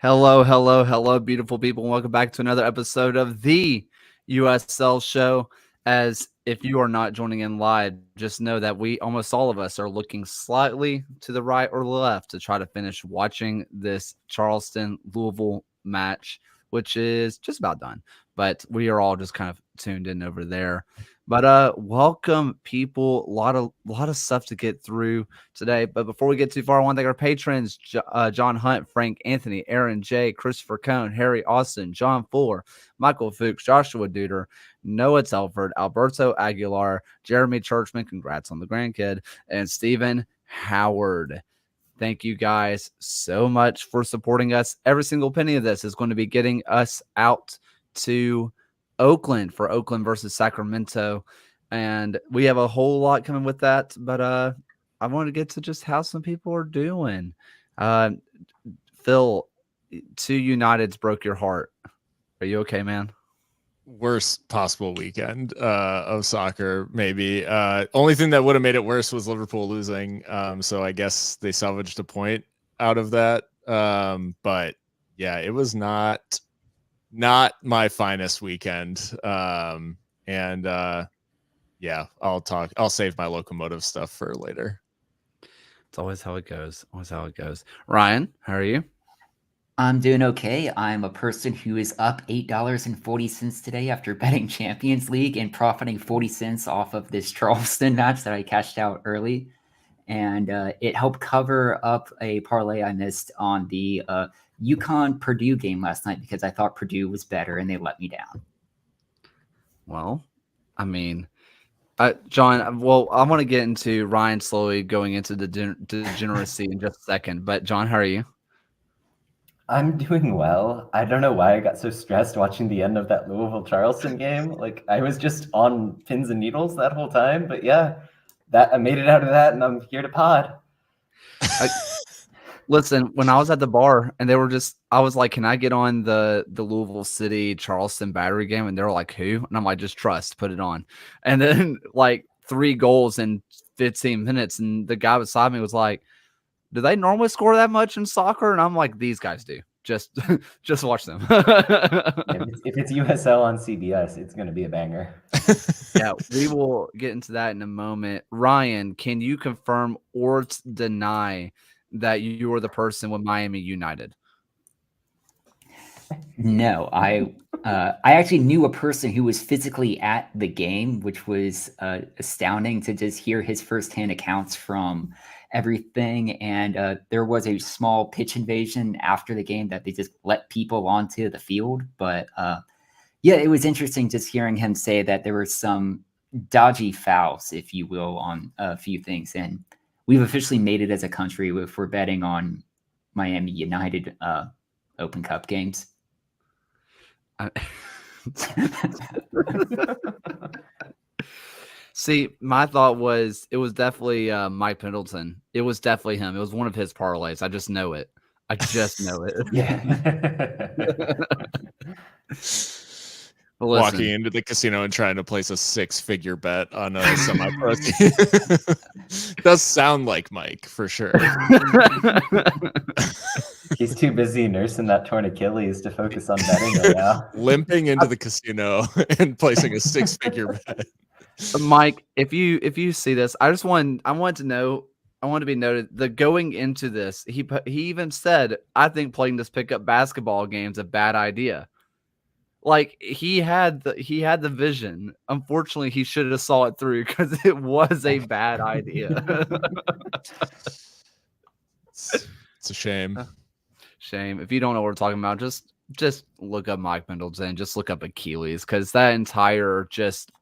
Hello, beautiful people, and welcome back to another episode of the USL show. As if you are not joining in live, just know that almost all of us, are looking slightly to the right or left to try to finish watching this Charleston-Louisville match, which is just about done. But we are all just kind of tuned in over there. But welcome, people. A lot of stuff to get through today. But before we get too far, I want to thank our patrons: John Hunt, Frank Anthony, Aaron J, Christopher Cohn, Harry Austin, John Fuller, Michael Fuchs, Joshua Duder, Noah Telford, Alberto Aguilar, Jeremy Churchman, congrats on the grandkid, and Stephen Howard. Thank you guys so much for supporting us. Every single penny of this is going to be getting us out to Oakland for Oakland versus Sacramento, and we have a whole lot coming with that. But I want to get to just how some people are doing. Phil, 2 Uniteds broke your heart. Are you okay, man? Worst possible weekend of soccer, maybe. Only thing that would have made it worse was Liverpool losing. So I guess they salvaged a point out of that. But yeah, it was not my finest weekend. Yeah, I'll save my locomotive stuff for later. It's always how it goes. Ryan, how are you? I'm doing okay. I'm a person who is up $8.40 today after betting Champions League and profiting 40 cents off of this Charleston match that I cashed out early. And it helped cover up a parlay I missed on the UConn-Purdue game last night because I thought Purdue was better and they let me down. Well, I mean, John, I want to get into Ryan slowly going into the degeneracy in just a second. But John, how are you? I'm doing well. I don't know why I got so stressed watching the end of that Louisville-Charleston game. Like, I was just on pins and needles that whole time. But yeah, I made it out of that, and I'm here to pod. Listen, when I was at the bar and I was like, can I get on the Louisville City Charleston Battery game? And they were like, who? And I'm like, just trust, put it on. And then like 3 goals in 15 minutes. And the guy beside me was like, do they normally score that much in soccer? And I'm like, these guys do. Just watch them. If it's USL on CBS, it's going to be a banger. Yeah, we will get into that in a moment. Ryan, can you confirm or deny that you were the person with Miami United? No, I actually knew a person who was physically at the game, which was astounding to just hear his firsthand accounts from everything. And there was a small pitch invasion after the game that they just let people onto the field. But yeah, it was interesting just hearing him say that there were some dodgy fouls, if you will, on a few things. And we've officially made it as a country if we're betting on Miami United Open Cup games. See, my thought was it was definitely Mike Pendleton. It was definitely him. It was one of his parlays. I just know it. Yeah. Walking into the casino and trying to place a 6-figure bet on a semi-pro does sound like Mike for sure. He's too busy nursing that torn Achilles to focus on betting right now. Limping into the casino and placing a 6-figure bet. Mike, if you see this, I want to be noted that going into this, he even said, I think playing this pickup basketball game is a bad idea. Like he had the vision. Unfortunately, he should have saw it through because it was a bad idea. It's a shame. Shame. If you don't know what we're talking about, just look up Mike Pendleton. Just look up Achilles because that entire just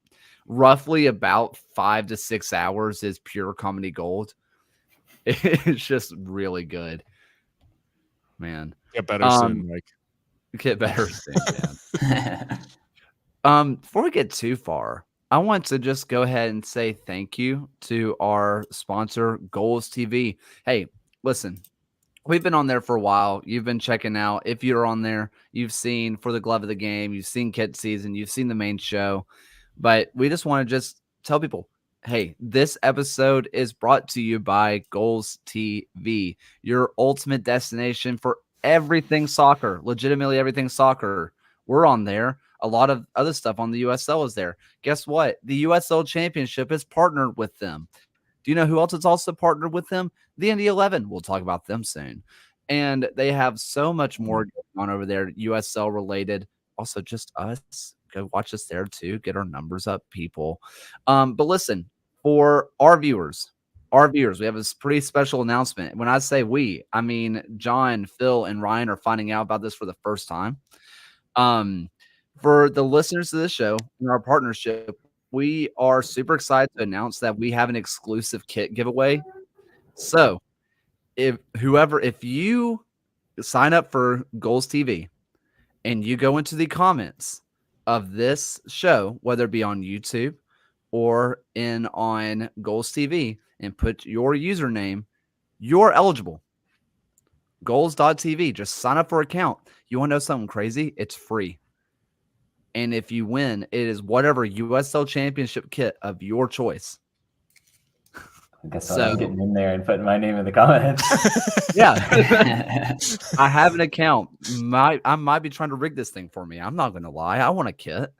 roughly about 5 to 6 hours is pure comedy gold. It's just really good, man. Get better soon, Mike. Get better soon, man. Before we get too far, I want to just go ahead and say thank you to our sponsor, Goals TV. Hey, listen, we've been on there for a while. You've been checking out. If you're on there, you've seen For the Glove of the Game, you've seen Kit Season, you've seen the main show. But we just want to just tell people, hey, this episode is brought to you by Goals TV, your ultimate destination for everything soccer, legitimately everything soccer. We're on there. A lot of other stuff on the USL is there. Guess what? The USL Championship is partnered with them. Do you know who else is also partnered with them? The Indy 11. We'll talk about them soon. And they have so much more going on over there, USL related. Also, just us. Go watch us there too. Get our numbers up, people. But listen, for our viewers, we have a pretty special announcement. When I say we, I mean John, Phil, and Ryan are finding out about this for the first time. For the listeners to this show and our partnership, we are super excited to announce that we have an exclusive kit giveaway. So if you sign up for Goals TV and you go into the comments of this show, whether it be on YouTube or on Goals TV, and put your username, you're eligible. Goals.tv. Just sign up for an account. You want to know something crazy? It's free. And if you win, it is whatever USL Championship kit of your choice. I guess I'm getting in there and putting my name in the comments. Yeah. I have an account. I might be trying to rig this thing for me. I'm not going to lie. I want a kit.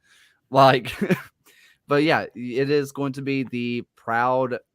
But yeah, it is going to be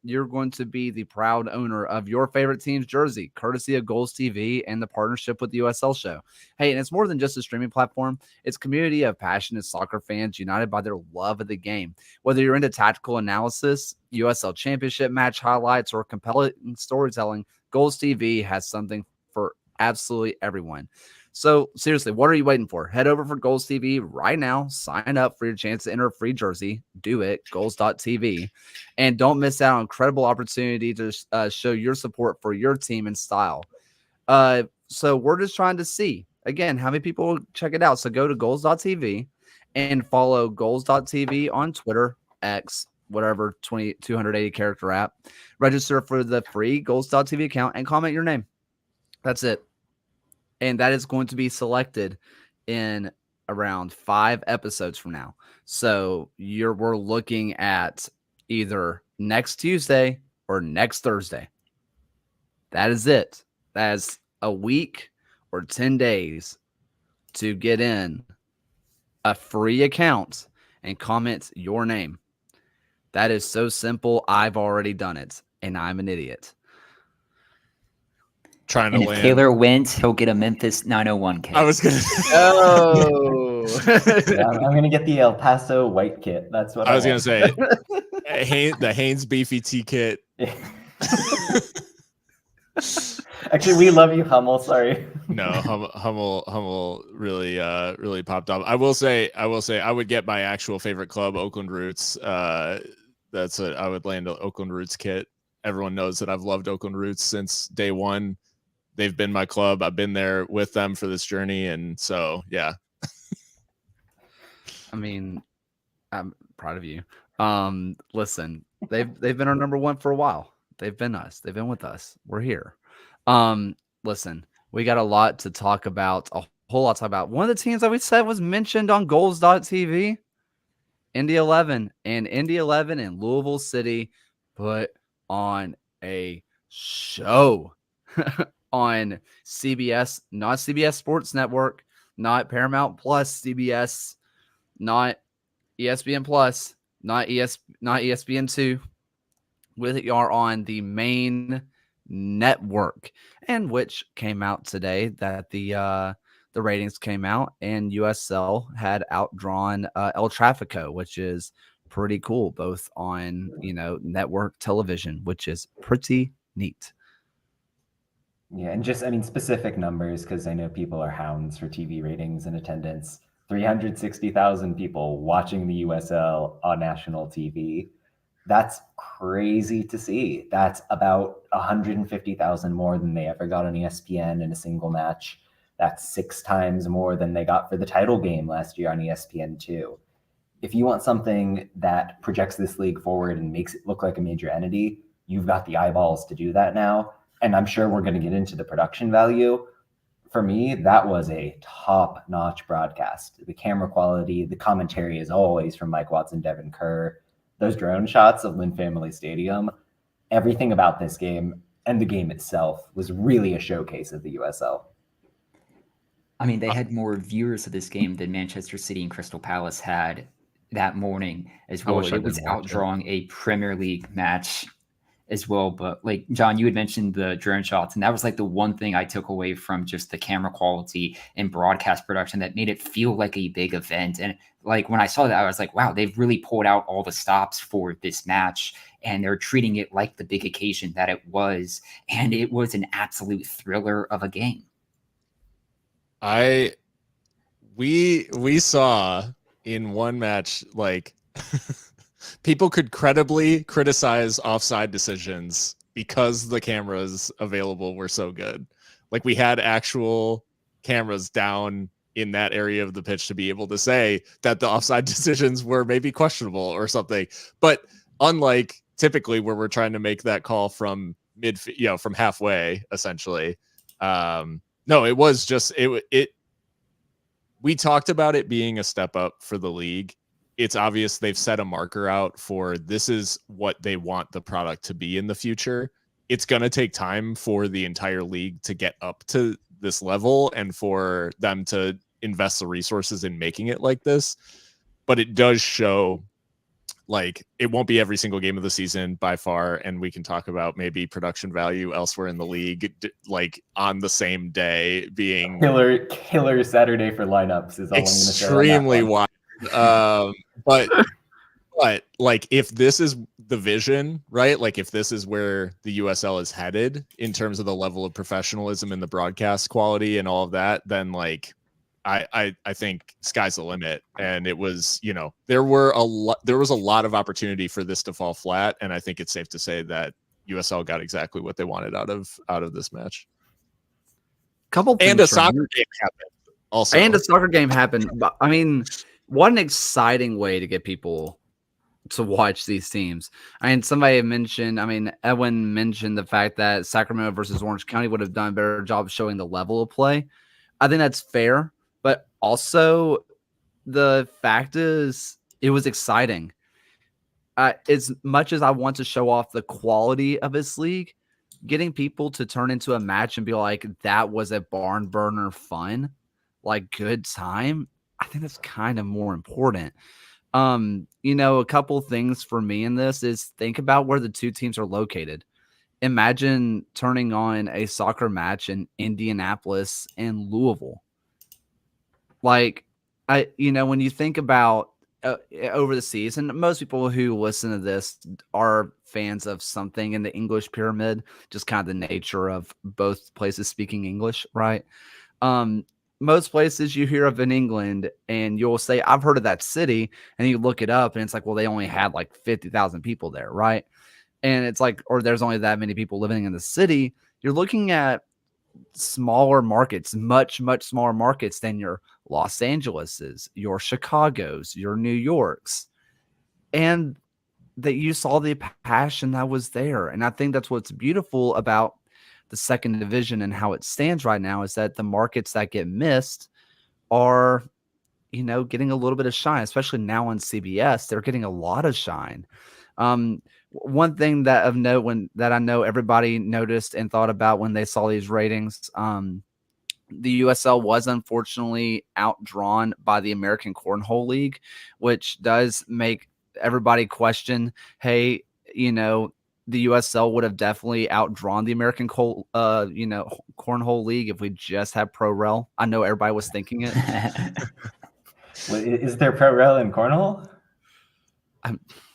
you're going to be the proud owner of your favorite team's jersey, courtesy of Goals TV and the partnership with the USL show. Hey, and it's more than just a streaming platform. It's a community of passionate soccer fans united by their love of the game. Whether you're into tactical analysis, USL Championship match highlights, or compelling storytelling, Goals TV has something for absolutely everyone. So seriously, what are you waiting for? Head over for Goals TV right now. Sign up for your chance to enter a free jersey. Do it, goals.tv. And don't miss out on an incredible opportunity to show your support for your team and style. So we're just trying to see, again, how many people check it out. So go to goals.tv and follow goals.tv on Twitter, X, whatever, 280 character app. Register for the free goals.tv account and comment your name. That's it. And that is going to be selected in around 5 episodes from now. So we're looking at either next Tuesday or next Thursday. That is it. That's a week or 10 days to get in a free account and comment your name. That is so simple. I've already done it, and I'm an idiot. Trying and to if land. Taylor wins, he'll get a Memphis 901 kit. I was gonna. Oh, Yeah, I'm gonna get the El Paso white kit. That's what I was gonna want. say. The Haynes Beefy T kit. Actually, we love you, Hummel. Sorry. No, Hummel really popped up. I will say I would get my actual favorite club, Oakland Roots. I would land an Oakland Roots kit. Everyone knows that I've loved Oakland Roots since day one. They've been my club. I've been there with them for this journey, and so yeah. I mean, I'm proud of you. Listen, they've been our number one for a while. They've been us. They've been with us. We're here. Listen, we got a lot to talk about. A whole lot to talk about. One of the teams that we said was mentioned on Goals.tv, Indy 11, and Indy 11 in Louisville City put on a show on CBS, not CBS Sports Network, not Paramount Plus, CBS, not ESPN Plus, not ESPN2. We are on the main network, and which came out today that the ratings came out, and USL had outdrawn El Tráfico, which is pretty cool, both on network television, which is pretty neat. Yeah, and just, I mean, specific numbers, because I know people are hounds for TV ratings and attendance. 360,000 people watching the USL on national TV. That's crazy to see. That's about 150,000 more than they ever got on ESPN in a single match. That's 6 times more than they got for the title game last year on ESPN2. If you want something that projects this league forward and makes it look like a major entity, you've got the eyeballs to do that now. And I'm sure we're going to get into the production value. For me, that was a top-notch broadcast. The camera quality, the commentary is always from Mike Watson, Devin Kerr. Those drone shots of Lynn Family Stadium, everything about this game and the game itself was really a showcase of the USL. I mean, they had more viewers of this game than Manchester City and Crystal Palace had that morning as I well. wish I It was didn't watch it. outdrawing a Premier League match as well. But like John, you had mentioned the drone shots, and that was like the one thing I took away from just the camera quality and broadcast production that made it feel like a big event. And like when I saw that, I was like, wow, they've really pulled out all the stops for this match, and they're treating it like the big occasion that it was. And it was an absolute thriller of a game. We saw in one match, like people could credibly criticize offside decisions because the cameras available were so good. Like we had actual cameras down in that area of the pitch to be able to say that the offside decisions were maybe questionable or something. But unlike typically where we're trying to make that call from from halfway, essentially. No, it was just it. We talked about it being a step up for the league. It's obvious they've set a marker out for this is what they want the product to be in the future. It's going to take time for the entire league to get up to this level and for them to invest the resources in making it like this. But it does show, like, it won't be every single game of the season by far, and we can talk about maybe production value elsewhere in the league, like on the same day being killer Saturday for lineups is all extremely wide. But like if this is the vision, right? Like if this is where the USL is headed in terms of the level of professionalism and the broadcast quality and all of that, then like I think sky's the limit. And it was, there was a lot of opportunity for this to fall flat. And I think it's safe to say that USL got exactly what they wanted out of this match. And a soccer game happened also. And a soccer game happened. But, I mean, what an exciting way to get people to watch these teams. I mean, Edwin mentioned the fact that Sacramento versus Orange County would have done a better job of showing the level of play. I think that's fair. But also, the fact is, it was exciting. As much as I want to show off the quality of this league, getting people to turn into a match and be like, that was a barn burner fun, like good time, I think that's kind of more important. A couple things for me in this is think about where the two teams are located. Imagine turning on a soccer match in Indianapolis and Louisville. Like, when you think about over the season, most people who listen to this are fans of something in the English pyramid, just kind of the nature of both places speaking English, right? Most places you hear of in England and you'll say, I've heard of that city. And you look it up and it's like, well, they only had like 50,000 people there, right? And it's like, or there's only that many people living in the city. You're looking at smaller markets, much, much smaller markets than your Los Angeles's, your Chicago's, your New York's. And that you saw the passion that was there. And I think that's what's beautiful about the second division and how it stands right now is that the markets that get missed are, getting a little bit of shine, especially now on CBS. They're getting a lot of shine. One thing that of note that I know everybody noticed and thought about when they saw these ratings, the USL was unfortunately outdrawn by the American Cornhole League, which does make everybody question, hey, the USL would have definitely outdrawn the American Cornhole League if we just had Pro Rel. I know everybody was thinking it. Is there Pro Rel in Cornhole?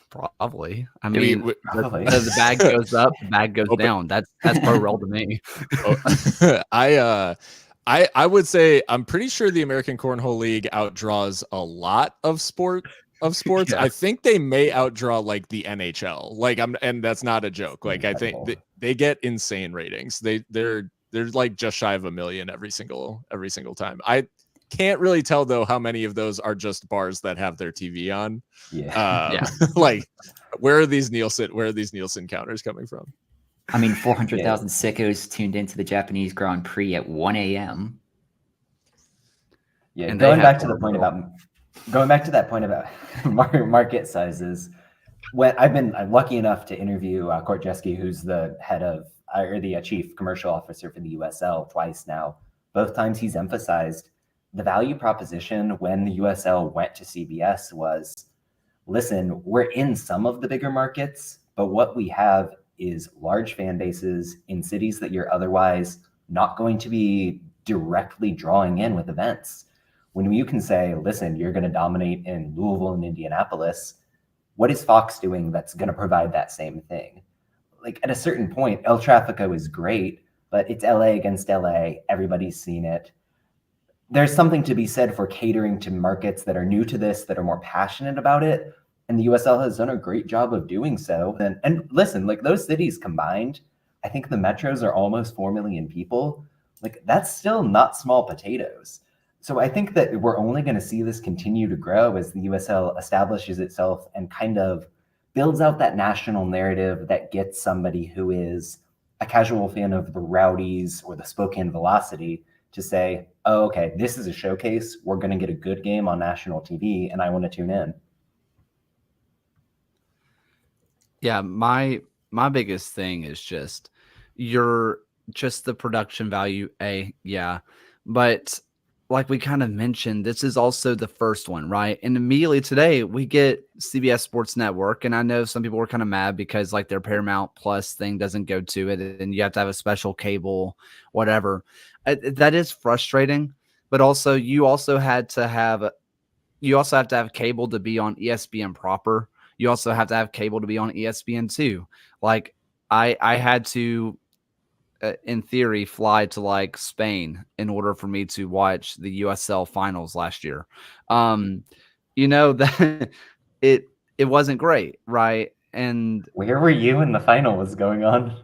Probably. I mean, the bag goes up, the bag goes down. That's Pro Rel to me. I would say I'm pretty sure the American Cornhole League outdraws a lot of sports. Yeah. I think they may outdraw like the NHL. And that's not a joke. Like I think they get insane ratings. They're like just shy of 1 million every single time. I can't really tell though how many of those are just bars that have their TV on. Yeah. Like where are these Nielsen counters coming from? I mean, 400,000 sickos tuned into the Japanese Grand Prix at 1 a.m. Yeah, and going back to that point about market sizes, I'm lucky enough to interview Court Jeske, who's the the chief commercial officer for the USL twice now. Both times he's emphasized the value proposition when the USL went to CBS was, listen, we're in some of the bigger markets, but what we have is large fan bases in cities that you're otherwise not going to be directly drawing in with events. When you can say, listen, you're going to dominate in Louisville and Indianapolis, what is Fox doing that's going to provide that same thing? Like, at a certain point, El Tráfico is great, but it's LA against LA. Everybody's seen it. There's something to be said for catering to markets that are new to this, that are more passionate about it. And the USL has done a great job of doing so. And listen, like, those cities combined, I think the metros are almost 4 million people. Like, that's still not small potatoes. So I think that we're only going to see this continue to grow as the USL establishes itself and kind of builds out that national narrative that gets somebody who is a casual fan of the Rowdies or the Spokane Velocity to say, oh, okay, this is a showcase. We're going to get a good game on national TV, and I want to tune in. Yeah, my biggest thing is just the production value. Yeah, but like we kind of mentioned, this is also the first one, right? And immediately today we get CBS Sports Network, and I know some people were kind of mad because like their Paramount Plus thing doesn't go to it, and you have to have a special cable, whatever. That is frustrating, but also you also have to have cable to be on ESPN proper. You also have to have cable to be on ESPN2. Like I had to, in theory, fly to like Spain in order for me to watch the USL finals last year. That it wasn't great, right? And where were you when the final was going on?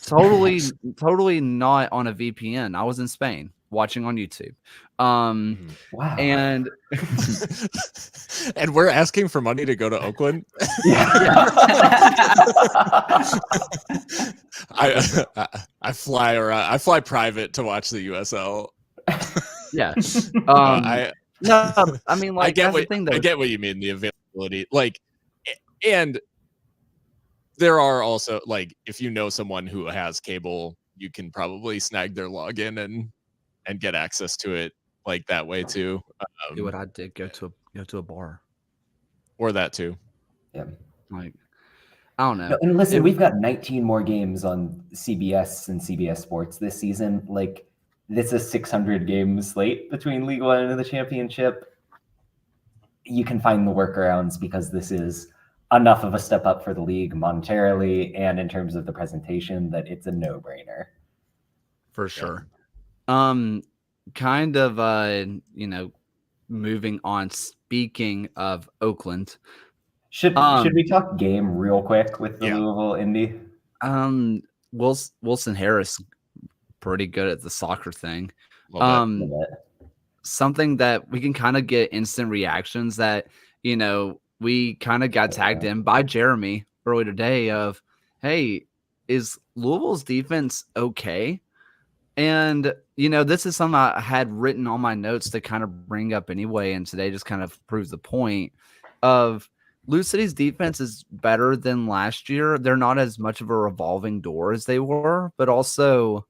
Totally not on a VPN. I was in Spain watching on YouTube. Wow. And and we're asking for money to go to Oakland. Yeah. I fly private to watch the USL. Yeah. No, I mean, like, I get what you mean, the availability. Like, and there are also, like, if you know someone who has cable, you can probably snag their login and get access to it like that way too. Do what I did, go to a bar. Or that too. Yeah. Like, I don't know. No, and listen, we've got 19 more games on CBS and CBS Sports this season. Like, this is 600 game slate between League One and the championship. You can find the workarounds because this is enough of a step up for the league monetarily and in terms of the presentation that it's a no-brainer. For sure. Kind of moving on, speaking of Oakland. Should we talk game real quick with the Louisville Indy? Wilson Harris, pretty good at the soccer thing. Something that we can kind of get instant reactions that, we kind of got tagged in by Jeremy earlier today of, hey, is Louisville's defense okay? And, this is something I had written on my notes to kind of bring up anyway. And today just kind of proves the point of Lou City's defense is better than last year. They're not as much of a revolving door as they were, but also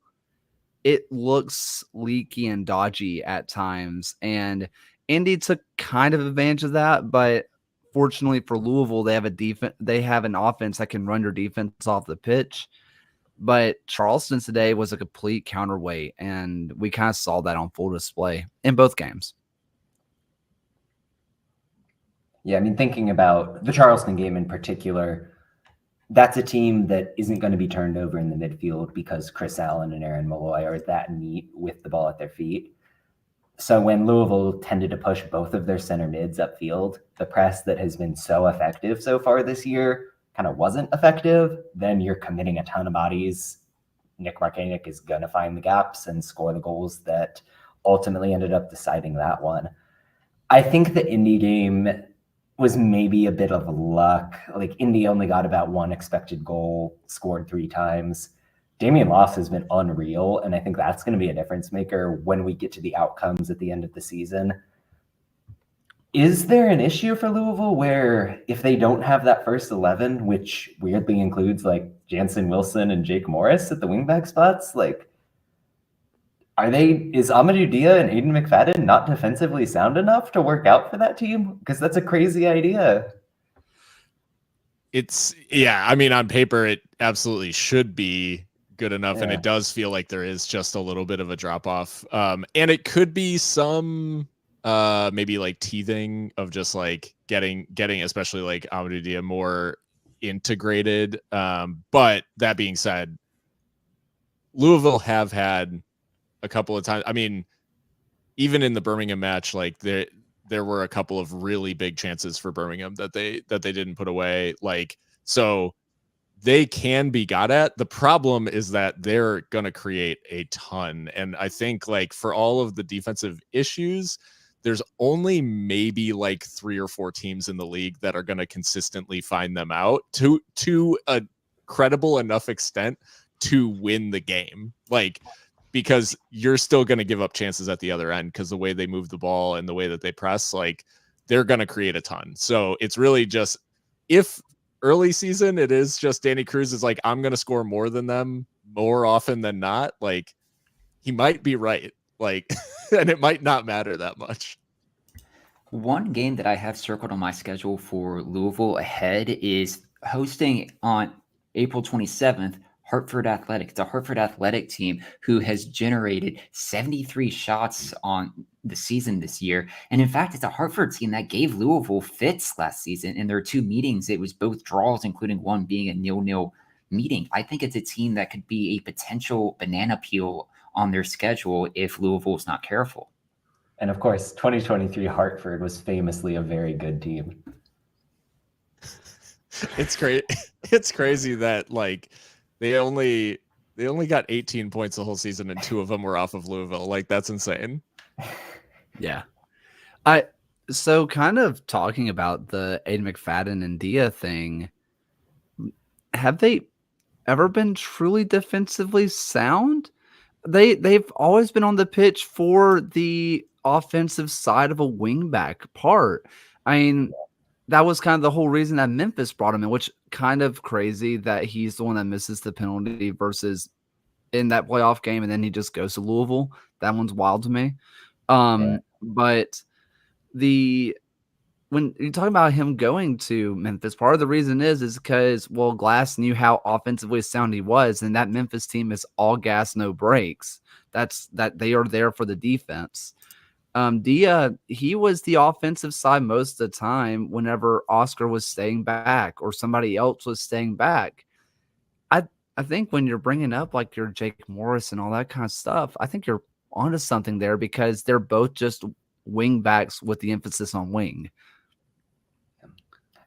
it looks leaky and dodgy at times. And Indy took kind of advantage of that, but fortunately for Louisville, they have an offense that can run your defense off the pitch. But Charleston today was a complete counterweight, and we kind of saw that on full display in both games. Yeah, I mean, thinking about the Charleston game in particular, that's a team that isn't going to be turned over in the midfield because Chris Allen and Aaron Malloy are that neat with the ball at their feet. So when Louisville tended to push both of their center mids upfield, the press that has been so effective so far this year kind of wasn't effective. Then you're committing a ton of bodies. Nick Markanek is going to find the gaps and score the goals that ultimately ended up deciding that one. I think the Indy game was maybe a bit of luck. Like, Indy only got about one expected goal, scored 3 times. Damian Loss has been unreal, and I think that's going to be a difference maker when we get to the outcomes at the end of the season. Is there an issue for Louisville where if they don't have that first 11, which weirdly includes like Jansen Wilson and Jake Morris at the wingback spots, like, Is Amadou Dia and Aiden McFadden not defensively sound enough to work out for that team? Because that's a crazy idea. I mean, on paper, it absolutely should be good enough. Yeah. And it does feel like there is just a little bit of a drop off. And it could be some maybe like teething of just like getting especially like Amadou Dia more integrated. But that being said, Louisville have had a couple of times. I mean, even in the Birmingham match, like there were a couple of really big chances for Birmingham that they didn't put away. Like, so they can be got at. The problem is that they're going to create a ton. And I think like for all of the defensive issues, there's only maybe like 3 or 4 teams in the league that are going to consistently find them out to a credible enough extent to win the game. Like, because you're still going to give up chances at the other end because the way they move the ball and the way that they press, like they're going to create a ton. So it's really just, if early season, it is just Danny Cruz is like, I'm going to score more than them more often than not. Like he might be right. Like, and it might not matter that much. One game that I have circled on my schedule for Louisville ahead is hosting on April 27th, Hartford Athletic. It's a Hartford Athletic team who has generated 73 shots on the season this year. And in fact, it's a Hartford team that gave Louisville fits last season. In their 2 meetings, it was both draws, including one being a 0-0 meeting. I think it's a team that could be a potential banana peel on their schedule if Louisville is not careful. And of course, 2023 Hartford was famously a very good team. It's great. It's crazy that like they only got 18 points the whole season and 2 of them were off of Louisville. Like that's insane. Yeah. So kind of talking about the Aiden McFadden and Dia thing, have they ever been truly defensively sound? They've always been on the pitch for the offensive side of a wingback part. I mean, that was kind of the whole reason that Memphis brought him in, which kind of crazy that he's the one that misses the penalty versus in that playoff game, and then he just goes to Louisville. That one's wild to me. But when you talk about him going to Memphis, part of the reason is because, well, Glass knew how offensively sound he was, and that Memphis team is all gas, no brakes. That they are there for the defense. Dia, he was the offensive side most of the time whenever Oscar was staying back or somebody else was staying back. I think when you're bringing up like your Jake Morris and all that kind of stuff, I think you're onto something there because they're both just wing backs with the emphasis on wing.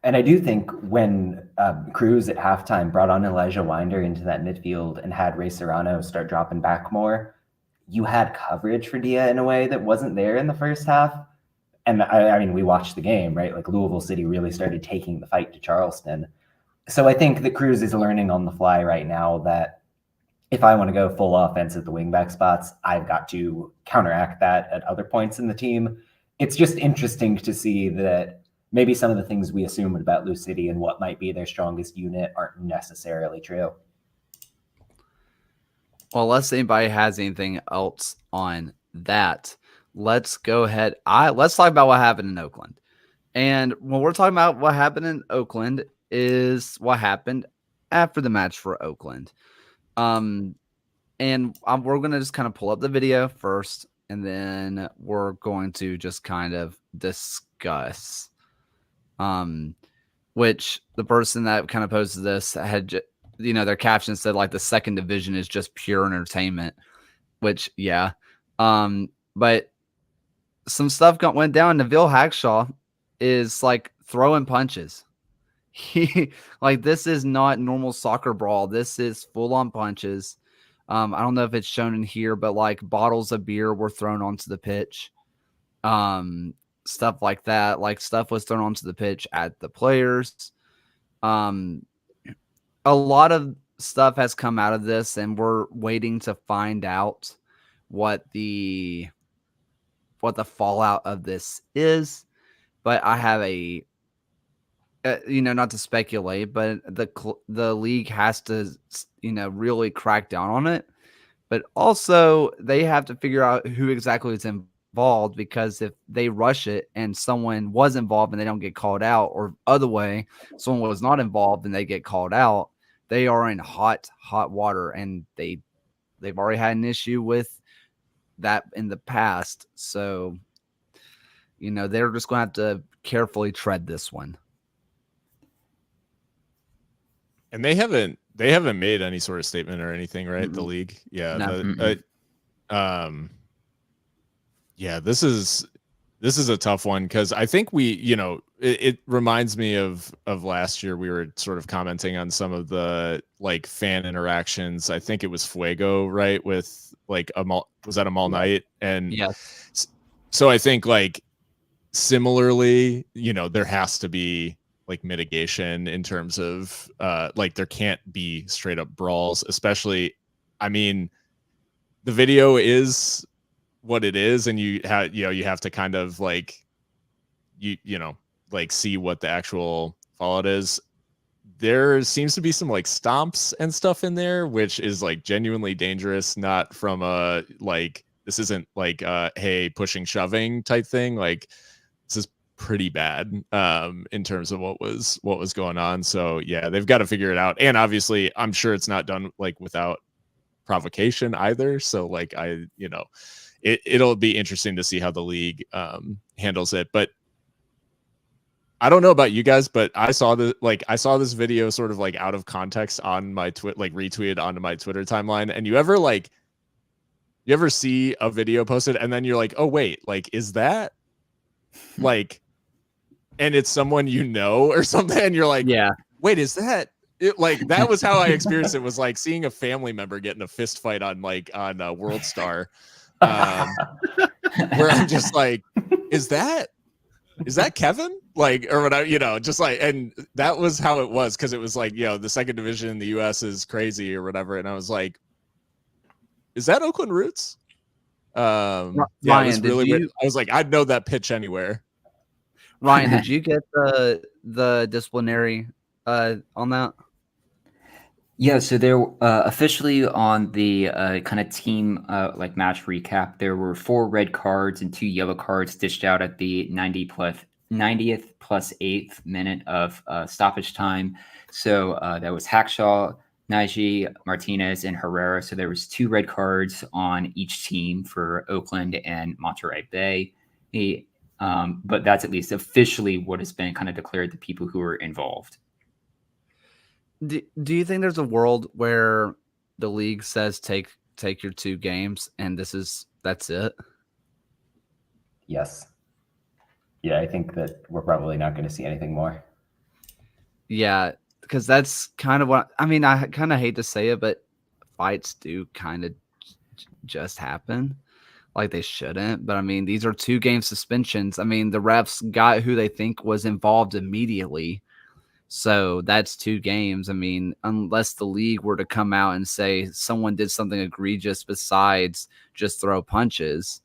And I do think when Cruz at halftime brought on Elijah Winder into that midfield and had Ray Serrano start dropping back more, you had coverage for Dia in a way that wasn't there in the first half. And I mean, we watched the game, right? Like Louisville City really started taking the fight to Charleston. So I think that Cruz is learning on the fly right now that if I want to go full offense at the wingback spots, I've got to counteract that at other points in the team. It's just interesting to see that maybe some of the things we assumed about Lou City and what might be their strongest unit aren't necessarily true. Well, unless anybody has anything else on that, let's go ahead. Let's talk about what happened in Oakland. And when we're talking about what happened in Oakland is what happened after the match for Oakland. We're going to just kind of pull up the video first, and then we're going to just kind of discuss which the person that kind of posted this had, their caption said like the second division is just pure entertainment, which, yeah. But some stuff went down. Neville Hackshaw is like throwing punches. He like, this is not normal soccer brawl. This is full on punches. I don't know if it's shown in here, but like bottles of beer were thrown onto the pitch. Stuff like that. Like stuff was thrown onto the pitch at the players. A lot of stuff has come out of this, and we're waiting to find out what the fallout of this is. But I have not to speculate, but the league has to, really crack down on it but also they have to figure out who exactly is involved, because if they rush it and someone was involved and they don't get called out, or other way, someone was not involved and they get called out, they are in hot water, and they've already had an issue with that in the past. So, they're just going to have to carefully tread this one. And they haven't made any sort of statement or anything, right? The league. Yeah. No. Yeah, this is a tough one, because I think it reminds me of last year. We were sort of commenting on some of the like fan interactions. I think it was Fuego, right? With like was that a mall night? And yes. So I think like similarly, there has to be like mitigation in terms of like there can't be straight up brawls, especially, I mean, the video is what it is, and you have to kind of like like see what the actual fallout is. There seems to be some like stomps and stuff in there, which is like genuinely dangerous, not from a like, this isn't like hey, pushing shoving type thing. Like, this is pretty bad in terms of what was going on. So yeah, they've got to figure it out. And obviously I'm sure it's not done like without provocation either. So like it'll be interesting to see how the league handles it. But I don't know about you guys, but I saw this video sort of like out of context on my like retweeted onto my Twitter timeline. And you ever see a video posted and then you're like, oh wait, like, is that like, and it's someone or something, and you're like, yeah, wait, is that it? Like, that was how I experienced it, was like seeing a family member get in a fist fight on World Star, where I'm just like, is that Kevin? Like, or whatever, just like, and that was how it was, because it was like, the second division in the US is crazy or whatever, and I was like, is that Oakland Roots? Ryan, it was really weird. I was like, I'd know that pitch anywhere. Ryan, did you get the disciplinary on that? Yeah, so there officially on the kind of team like match recap, there were 4 red cards and 2 yellow cards dished out at the 90th plus 8th minute of stoppage time. So that was Hackshaw, Nagy, Martinez, and Herrera. So there was 2 red cards on each team for Oakland and Monterey Bay. But that's at least officially what has been kind of declared the people who were involved. Do you think there's a world where the league says take your 2 games and that's it? Yes. Yeah, I think that we're probably not going to see anything more. Yeah, because that's kind of what I mean. I kind of hate to say it, but fights do kind of just happen. Like, they shouldn't, but I mean, these are 2-game suspensions. I mean, the refs got who they think was involved immediately. So that's 2 games. I mean, unless the league were to come out and say someone did something egregious besides just throw punches,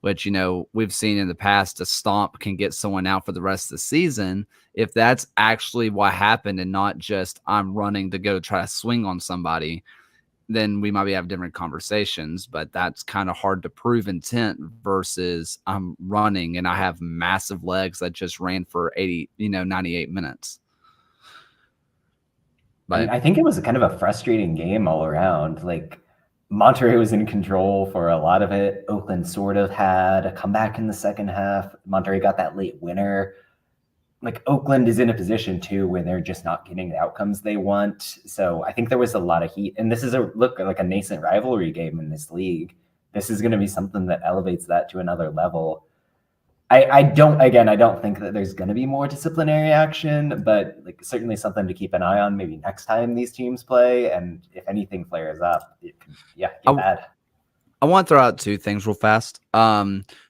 which, we've seen in the past, a stomp can get someone out for the rest of the season. If that's actually what happened and not just I'm running to go try to swing on somebody, then we might be having different conversations, but that's kind of hard to prove intent versus I'm running and I have massive legs that just ran for 98 minutes. But I think it was kind of a frustrating game all around. Like, Monterey was in control for a lot of it. Oakland sort of had a comeback in the second half. Monterey got that late winner. Like, Oakland is in a position too where they're just not getting the outcomes they want. So I think there was a lot of heat, and this is like a nascent rivalry game in this league. This is going to be something that elevates that to another level. I don't think that there's going to be more disciplinary action, but like, certainly something to keep an eye on maybe next time these teams play. And if anything flares up, it could, get bad. I want to throw out 2 things real fast.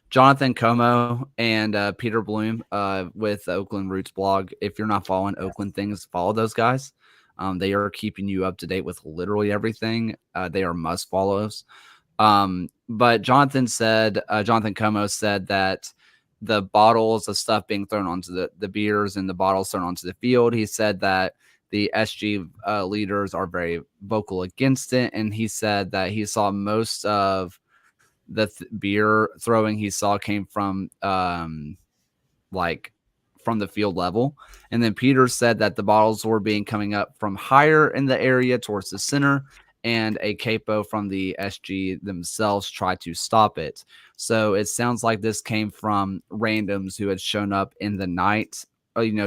Jonathan Como and Peter Bloom with the Oakland Roots blog. If you're not following Oakland things, follow those guys. They are keeping you up to date with literally everything. They are must follows. But Jonathan Como said that the bottles of stuff being thrown onto the beers and the bottles thrown onto the field, he said that the SG leaders are very vocal against it. And he said that he saw most of the beer throwing he saw came from like from the field level. And then Peter said that the bottles were being coming up from higher in the area towards the center, and a capo from the SG themselves tried to stop it. So it sounds like this came from randoms who had shown up in the night,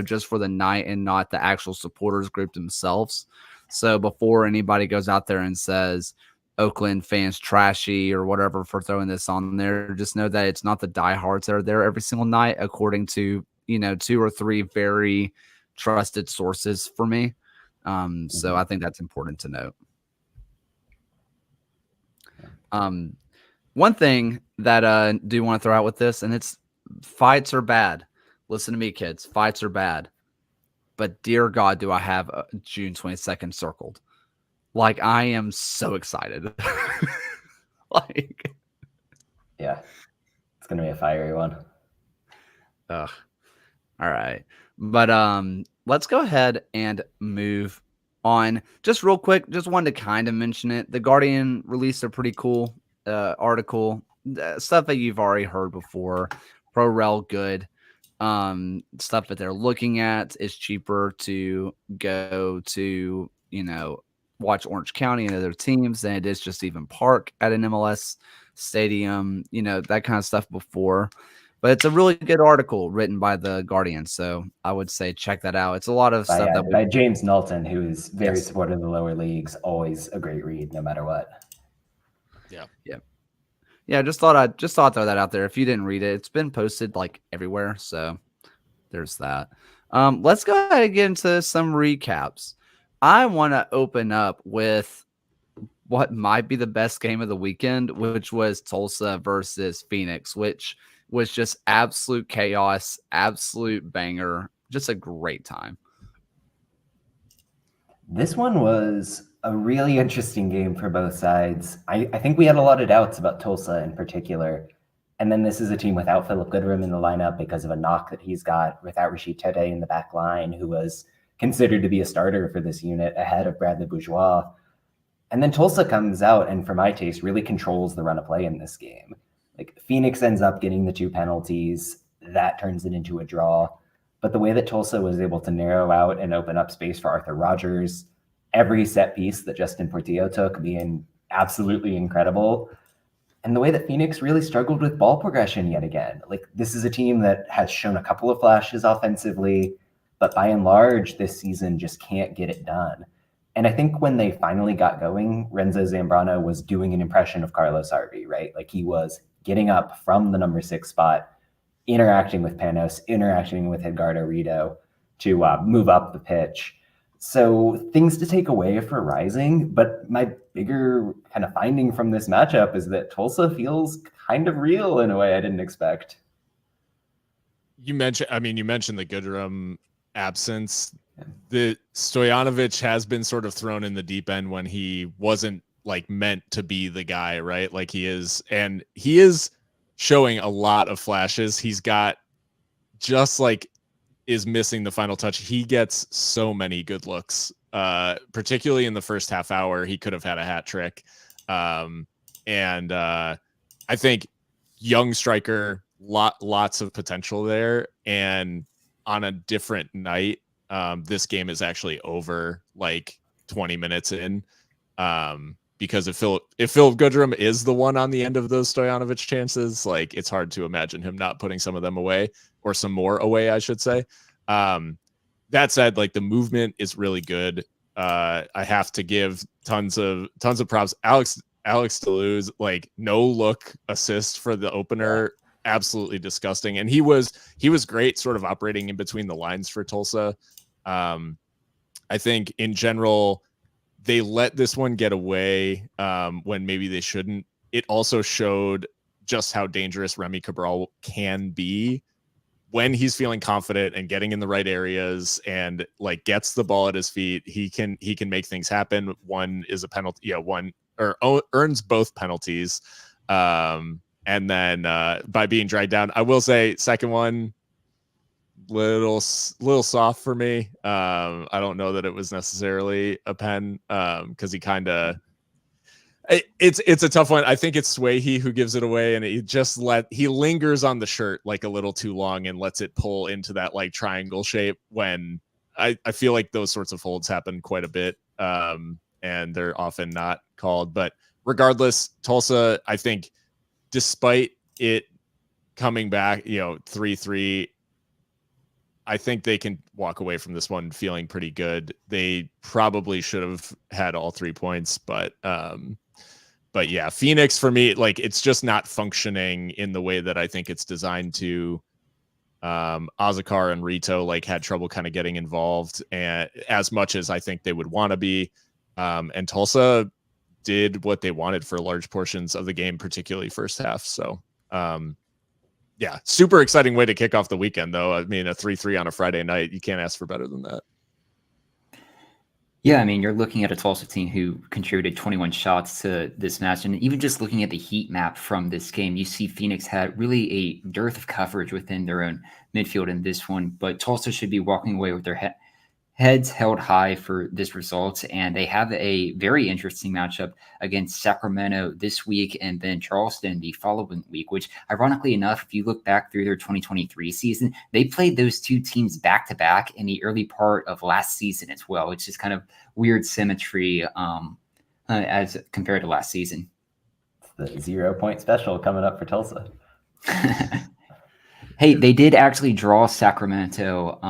just for the night, and not the actual supporters group themselves. So before anybody goes out there and says Oakland fans trashy or whatever for throwing this on there, just know that it's not the diehards that are there every single night, according to 2 or 3 very trusted sources for me. So I think that's important to note. One thing that I do want to throw out with this, and it's fights are bad. Listen to me, kids. Fights are bad. But dear God, do I have June 22nd circled. Like, I am so excited. Yeah, it's going to be a fiery one. Ugh. All right. But let's go ahead and move on. Just real quick, just wanted to kind of mention it. The Guardian released a pretty cool article, stuff that you've already heard before. ProRel good. Stuff that they're looking at is cheaper to go to, watch Orange County and other teams than it is just even park at an MLS stadium, that kind of stuff before. But it's a really good article written by the Guardian, so I would say check that out. It's a lot of stuff by James Knowlton, who is very supportive of the lower leagues. Always a great read, no matter what. Yeah. Just thought I'd throw that out there. If you didn't read it, it's been posted like everywhere, so there's that. Let's go ahead and get into some recaps. I want to open up with what might be the best game of the weekend, which was Tulsa versus Phoenix, which was just absolute chaos, absolute banger, just a great time. This one was a really interesting game for both sides. I think we had a lot of doubts about Tulsa in particular. And then this is a team without Philip Goodrum in the lineup because of a knock that he's got, without Rashid Tete in the back line, who was considered to be a starter for this unit ahead of Bradley Bourgeois. And then Tulsa comes out and, for my taste, really controls the run of play in this game. Like, Phoenix ends up getting the 2 penalties. That turns it into a draw. But the way that Tulsa was able to narrow out and open up space for Arthur Rogers, every set piece that Justin Portillo took being absolutely incredible. And the way that Phoenix really struggled with ball progression yet again. Like, this is a team that has shown a couple of flashes offensively, but by and large, this season just can't get it done. And I think when they finally got going, Renzo Zambrano was doing an impression of Carlos Arby, right? Like, he was getting up from the number 6 spot, interacting with Panos, interacting with Edgardo Rito to move up the pitch. So things to take away for Rising, but my bigger kind of finding from this matchup is that Tulsa feels kind of real in a way I didn't expect. You mentioned the Goodrum absence. The Stojanovic has been sort of thrown in the deep end when he wasn't like meant to be the guy, right? Like he is, and he is showing a lot of flashes. He's got just like is missing the final touch. He gets so many good looks, particularly in the first half hour. He could have had a hat trick. And I think young striker, lots of potential there. And on a different night, this game is actually over like 20 minutes in. Because if Philip Goodrum is the one on the end of those Stojanovic chances, like it's hard to imagine him not putting some of them away, or some more away, I should say. That said, like the movement is really good. I have to give tons of props. Alex Deleuze, like no look assist for the opener, absolutely disgusting. And he was great, sort of operating in between the lines for Tulsa. I think in general, they let this one get away when maybe they shouldn't. It also showed just how dangerous Remy Cabral can be when he's feeling confident and getting in the right areas and like gets the ball at his feet. He can make things happen. One is a penalty, earns both penalties. And then by being dragged down, I will say second one, little soft for me. I don't know that it was necessarily a pen because he kind of. It's a tough one. I think it's Swayhe who gives it away, and he lingers on the shirt like a little too long and lets it pull into that like triangle shape when I feel like those sorts of holds happen quite a bit, and they're often not called. But regardless, Tulsa, I think, despite it coming back, 3-3, I think they can walk away from this one feeling pretty good. They probably should have had all 3 points, but yeah, Phoenix for me, like it's just not functioning in the way that I think it's designed to. Azakar and Rito like had trouble kind of getting involved, and as much as I think they would want to be. And Tulsa did what they wanted for large portions of the game, particularly first half. So yeah, super exciting way to kick off the weekend, though. I mean, a 3-3 on a Friday night, you can't ask for better than that. Yeah, I mean, you're looking at a Tulsa team who contributed 21 shots to this match. And even just looking at the heat map from this game, you see Phoenix had really a dearth of coverage within their own midfield in this one. But Tulsa should be walking away with their heads held high for this result. And they have a very interesting matchup against Sacramento this week and then Charleston the following week, which ironically enough, if you look back through their 2023 season, they played those two teams back to back in the early part of last season as well, which is kind of weird symmetry as compared to last season. It's the 0 point special coming up for Tulsa. Hey, they did actually draw Sacramento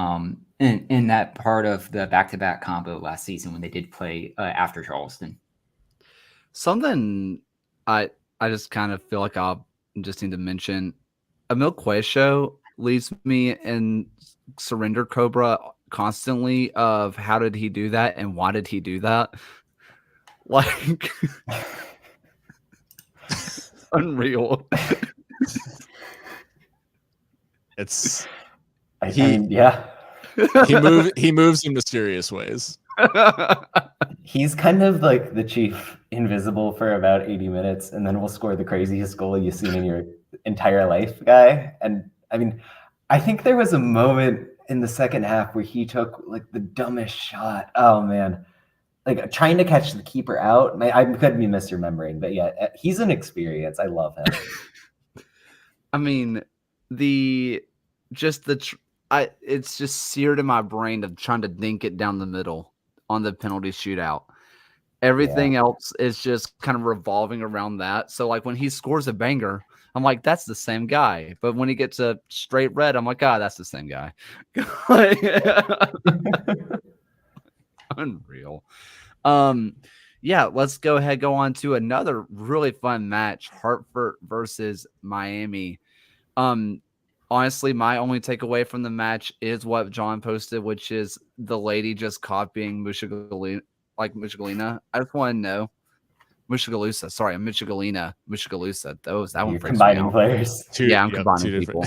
in that part of the back-to-back combo last season when they did play after Charleston. Something I just kind of feel like I'll just need to mention. Emil Cuello leaves me in Surrender Cobra constantly of how did he do that and why did he do that? Like unreal. It's I mean, yeah. He moves in mysterious ways. He's kind of like the chief invisible for about 80 minutes, and then we'll score the craziest goal you've seen in your entire life guy. And I mean, I think there was a moment in the second half where he took like the dumbest shot. Oh man. Like trying to catch the keeper out. I could be misremembering, but yeah, he's an experience. I love him. I mean, it's just seared in my brain of trying to dink it down the middle on the penalty shootout. Everything else is just kind of revolving around that. So like when he scores a banger, I'm like, that's the same guy. But when he gets a straight red, I'm like, that's the same guy. Unreal. Yeah, let's go on to another really fun match, Hartford versus Miami. Honestly, my only takeaway from the match is what John posted, which is the lady just copying Mushigalina. I just want to know. Mushigalusa. Sorry, Mushigalina. That one. You're combining players. I'm combining people.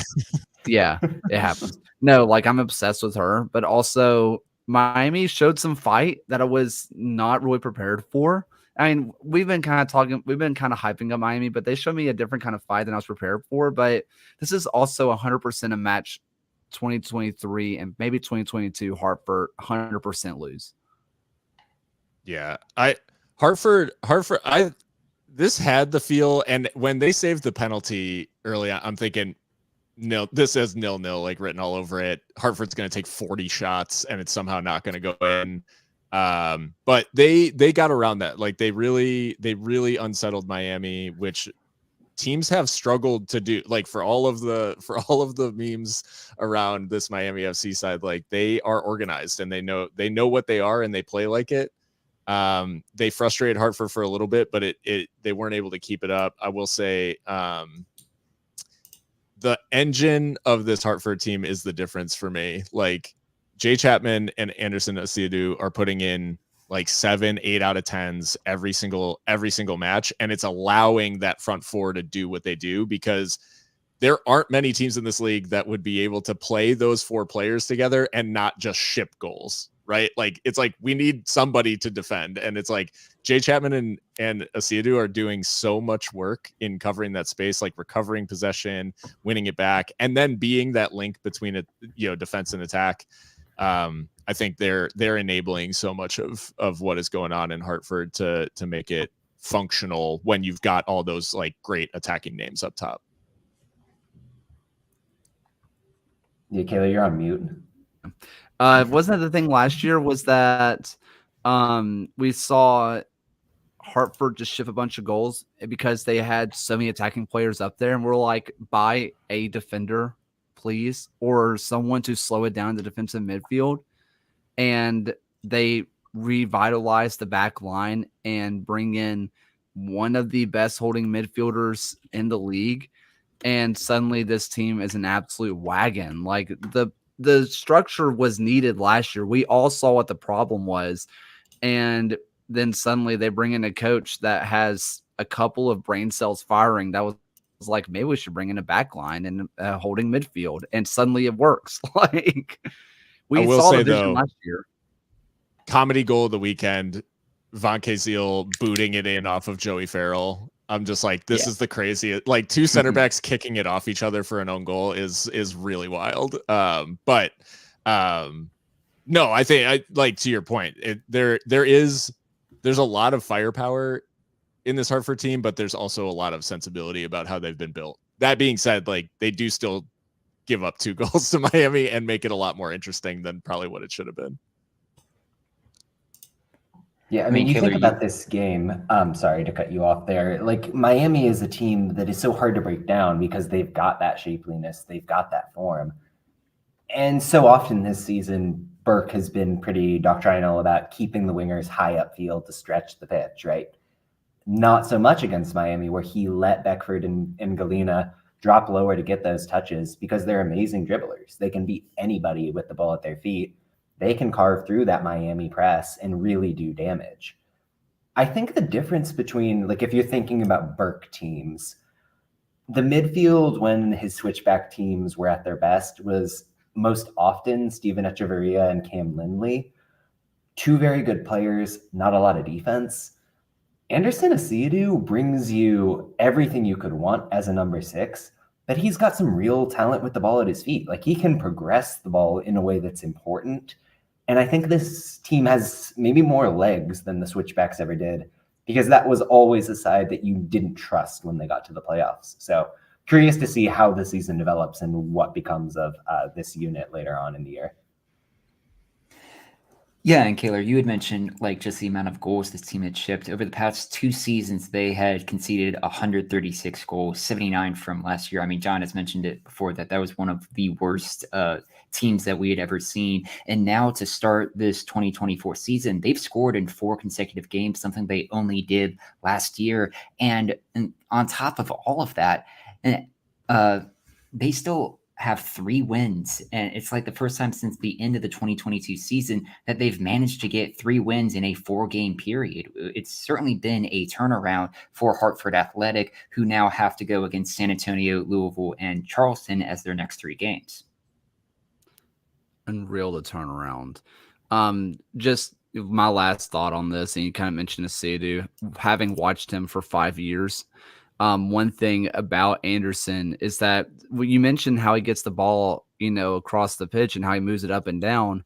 Yeah, it happens. No, like I'm obsessed with her, but also Miami showed some fight that I was not really prepared for. I mean, we've been kind of hyping up Miami, but they showed me a different kind of fight than I was prepared for. But this is also 100% a match 2023 and maybe 2022 Hartford 100% lose. Yeah, Hartford, this had the feel, and when they saved the penalty early on, I'm thinking, no, this is 0-0, like written all over it. Hartford's going to take 40 shots, and it's somehow not going to go in. But they got around that. Like they really unsettled Miami, which teams have struggled to do. Like for all of the memes around this Miami FC side, like they are organized and they know what they are and they play like it. They frustrated Hartford for a little bit, but they weren't able to keep it up. I will say, the engine of this Hartford team is the difference for me. Like Jay Chapman and Anderson Asiadu are putting in like 7, 8 out of 10s every single match. And it's allowing that front four to do what they do, because there aren't many teams in this league that would be able to play those 4 players together and not just ship goals. right? Like it's like we need somebody to defend, and it's like Jay Chapman and Asiadu are doing so much work in covering that space, like recovering possession, winning it back, and then being that link between it, defense and attack. I think they're enabling so much of what is going on in Hartford to make it functional when you've got all those like great attacking names up top. Yeah, Kayla, you're on mute. Wasn't that the thing last year was that we saw Hartford just shift a bunch of goals because they had so many attacking players up there, and we're like, buy a defender, please, or someone to slow it down in the defensive midfield. And they revitalize the back line and bring in one of the best holding midfielders in the league. And suddenly this team is an absolute wagon. Like the structure was needed last year. We all saw what the problem was. And then suddenly they bring in a coach that has a couple of brain cells firing. That was like, maybe we should bring in a back line and a holding midfield. And suddenly it works. Like we saw the vision last year. Comedy goal of the weekend, Von Kazeel booting it in off of Joey Farrell. I'm just like, this is the craziest. Like two center backs kicking it off each other for an own goal is really wild. But no, I think I like to your point. There's a lot of firepower in this Hartford team, but there's also a lot of sensibility about how they've been built. That being said, like they do still give up 2 goals to Miami and make it a lot more interesting than probably what it should have been. Yeah, I mean, you think about this game. Sorry to cut you off there. Like Miami is a team that is so hard to break down because they've got that shapeliness, they've got that form. And so often this season, Burke has been pretty doctrinal about keeping the wingers high upfield to stretch the pitch, right? Not so much against Miami, where he let Beckford and Galena drop lower to get those touches because they're amazing dribblers. They can beat anybody with the ball at their feet. They can carve through that Miami press and really do damage. I think the difference between, like, if you're thinking about Burke teams, the midfield when his switchback teams were at their best was most often Steven Echeverria and Cam Lindley. 2 very good players, not a lot of defense. Anderson Asiadu brings you everything you could want as a number 6, but he's got some real talent with the ball at his feet. Like he can progress the ball in a way that's important. And I think this team has maybe more legs than the switchbacks ever did, because that was always a side that you didn't trust when they got to the playoffs. So curious to see how the season develops and what becomes of this unit later on in the year. Yeah, and Kaylor, you had mentioned like just the amount of goals this team had shipped. Over the past 2 seasons, they had conceded 136 goals, 79 from last year. I mean, John has mentioned it before that was one of the worst teams that we had ever seen. And now to start this 2024 season, they've scored in 4 consecutive games, something they only did last year. And on top of all of that, they still have 3 wins. And it's like the first time since the end of the 2022 season that they've managed to get 3 wins in a 4-game period. It's certainly been a turnaround for Hartford Athletic, who now have to go against San Antonio, Louisville, and Charleston as their next 3 games. Unreal to turn around. Just my last thought on this, and you kind of mentioned Asiadu, having watched him for 5 years. One thing about Anderson is that when you mentioned how he gets the ball, across the pitch and how he moves it up and down.